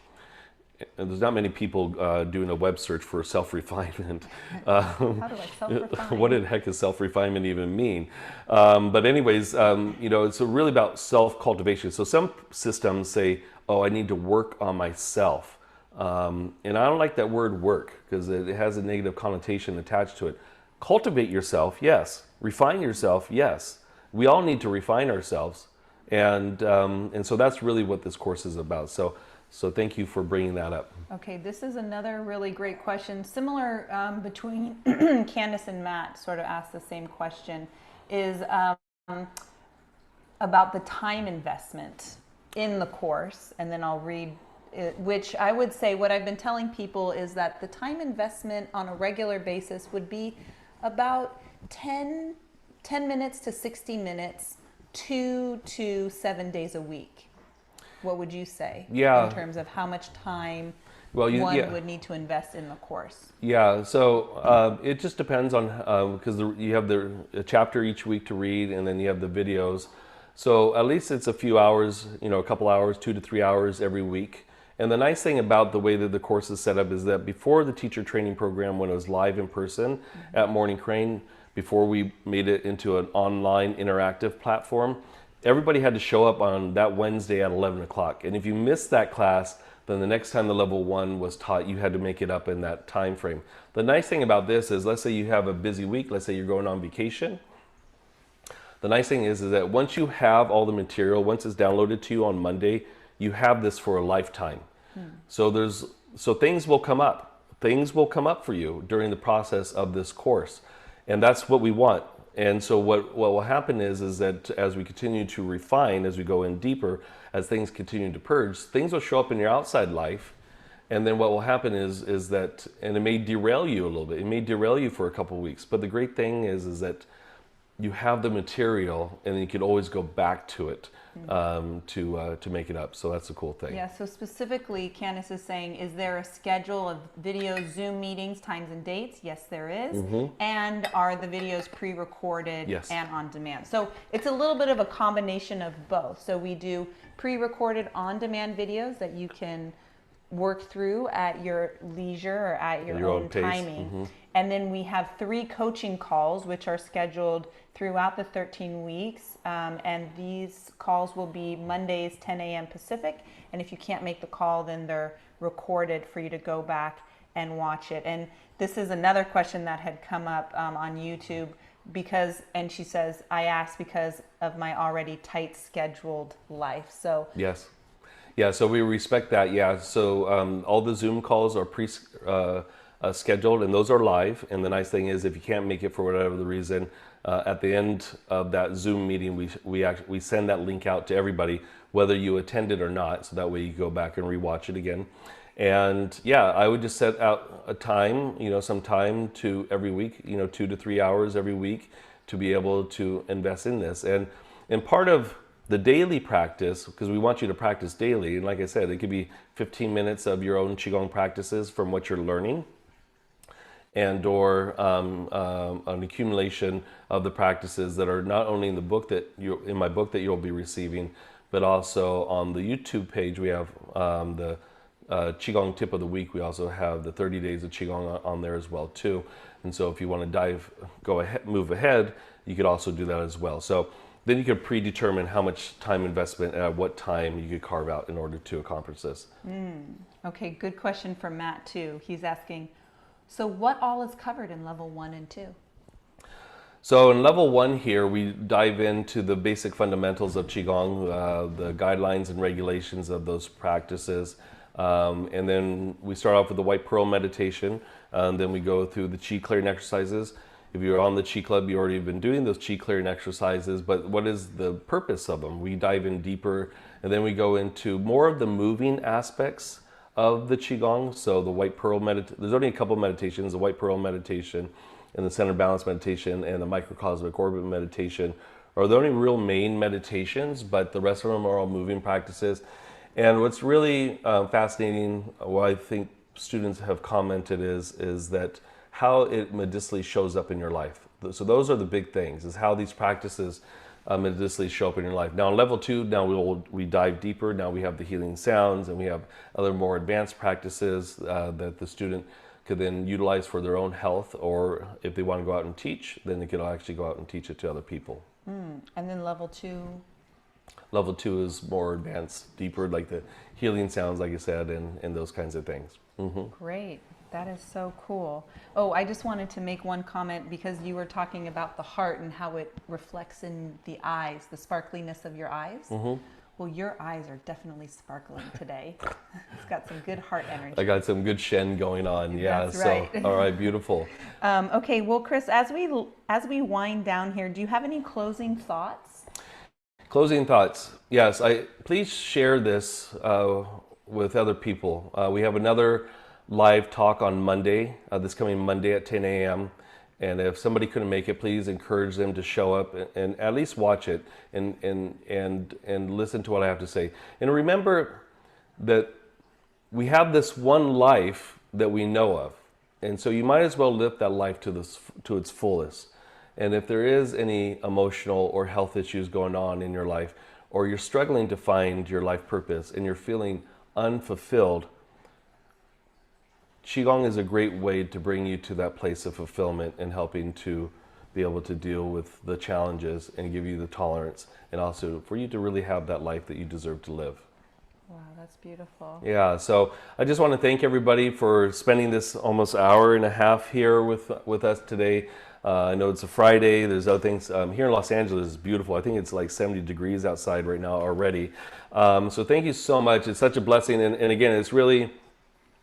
and there's not many people doing a web search for self-refinement. How do I self-refine? What the heck does self-refinement even mean? But anyways, it's really about self-cultivation. So some systems say, oh, I need to work on myself. And I don't like that word work because it has a negative connotation attached to it. Cultivate yourself, yes. Refine yourself, yes. We all need to refine ourselves. And so that's really what this course is about. So thank you for bringing that up. Okay, this is another really great question. Similar between Candace and Matt, sort of asked the same question, is about the time investment in the course. And then I'll read it, which I would say what I've been telling people is that the time investment on a regular basis would be about 10 minutes to 60 minutes, 2 to 7 days a week. What would you say in terms of how much time one would need to invest in the course? Yeah, so it just depends on, because you have a chapter each week to read, and then you have the videos. So at least it's a few hours, a couple hours, 2 to 3 hours every week. And the nice thing about the way that the course is set up is that before the teacher training program, when it was live in person at Morning Crane, before we made it into an online interactive platform, everybody had to show up on that Wednesday at 11 o'clock. And if you missed that class, then the next time the level 1 was taught, you had to make it up in that time frame. The nice thing about this is, let's say you have a busy week, let's say you're going on vacation. The nice thing is that once you have all the material, once it's downloaded to you on Monday, you have this for a lifetime. So things will come up. Things will come up for you during the process of this course. And that's what we want. And so what will happen is that as we continue to refine, as we go in deeper, as things continue to purge, things will show up in your outside life. And then what will happen is that, and it may derail you a little bit. It may derail you for a couple of weeks. But the great thing is that you have the material, and you can always go back to it to make it up. So that's a cool thing. Yeah, so specifically, Candace is saying, is there a schedule of videos, Zoom meetings, times and dates? Yes, there is. And are the videos pre-recorded and on demand? So it's a little bit of a combination of both. So we do pre-recorded on-demand videos that you can work through at your leisure or at your own timing. And then we have 3 coaching calls, which are scheduled throughout the 13 weeks. And these calls will be Mondays, 10 a.m. Pacific. And if you can't make the call, then they're recorded for you to go back and watch it. And this is another question that had come up on YouTube and she says, I asked because of my already tight scheduled life. So yes. Yeah, so we respect that. Yeah, so all the Zoom calls are scheduled, and those are live. And the nice thing is, if you can't make it for whatever the reason, at the end of that Zoom meeting, we send that link out to everybody, whether you attended or not. So that way you go back and rewatch it again. And yeah, I would just set out a time, some time to every week, 2 to 3 hours every week to be able to invest in this. And part of the daily practice, because we want you to practice daily, and like I said, it could be 15 minutes of your own Qigong practices from what you're learning, and/or an accumulation of the practices that are not only in my book that you'll be receiving, but also on the YouTube page. We have the Qigong tip of the week. We also have the 30 days of Qigong on there as well too. And so if you want to move ahead, you could also do that as well. So then you could predetermine how much time investment and at what time you could carve out in order to accomplish this. Okay, good question from Matt too. He's asking, so what all is covered in level 1 and 2? So in level 1 here, we dive into the basic fundamentals of Qigong, the guidelines and regulations of those practices. And then we start off with the white pearl meditation. And then we go through the Qi clearing exercises. If you're on the Qi Club, you already have been doing those Qi clearing exercises, but what is the purpose of them? We dive in deeper, and then we go into more of the moving aspects of the Qigong. So the white pearl there's only a couple meditations, the white pearl meditation and the center balance meditation and the microcosmic orbit meditation are the only real main meditations, but the rest of them are all moving practices. And what's really fascinating, what I think students have commented is that how it medicinally shows up in your life. So those are the big things, is how these practices and just show up in your life. Now, on level 2, now we dive deeper. Now we have the healing sounds, and we have other more advanced practices that the student could then utilize for their own health, or if they want to go out and teach, then they could actually go out and teach it to other people. And then level 2? Level 2 is more advanced, deeper, like the healing sounds, like you said, and those kinds of things. Great. That is so cool. Oh, I just wanted to make one comment because you were talking about the heart and how it reflects in the eyes, the sparkliness of your eyes. Well, your eyes are definitely sparkling today. It's got some good heart energy. I got some good Shen going on. Yeah. That's right. So, all right, beautiful. Okay. Well, Chris, as we wind down here, do you have any closing thoughts? Closing thoughts. Yes. Please share this with other people. We have another live talk on Monday, this coming Monday at 10 a.m. And if somebody couldn't make it, please encourage them to show up and at least watch it and listen to what I have to say. And remember that we have this one life that we know of. And so you might as well live that life to its fullest. And if there is any emotional or health issues going on in your life, or you're struggling to find your life purpose and you're feeling unfulfilled, Qigong is a great way to bring you to that place of fulfillment and helping to be able to deal with the challenges and give you the tolerance, and also for you to really have that life that you deserve to live. Wow, that's beautiful. Yeah, so I just want to thank everybody for spending this almost hour and a half here with us today. I know it's a Friday, there's other things. Here in Los Angeles, it's beautiful. I think it's like 70 degrees outside right now already. So thank you so much. It's such a blessing. And again, it's really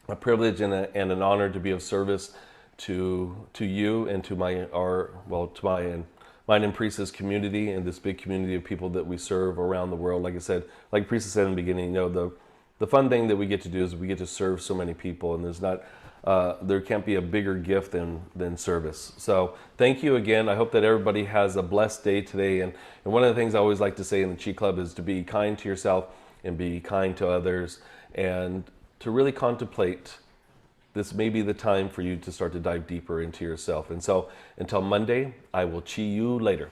a privilege and an honor to be of service to you and to my and Mind and Parisa's community, and this big community of people that we serve around the world. Like I said, like Parisa said in the beginning, the fun thing that we get to do is we get to serve so many people, and there can't be a bigger gift than service. So thank you again. I hope that everybody has a blessed day today. And one of the things I always like to say in the Qi Club is to be kind to yourself and be kind to others, and to really contemplate. This may be the time for you to start to dive deeper into yourself. And so until Monday, I will Qi you later.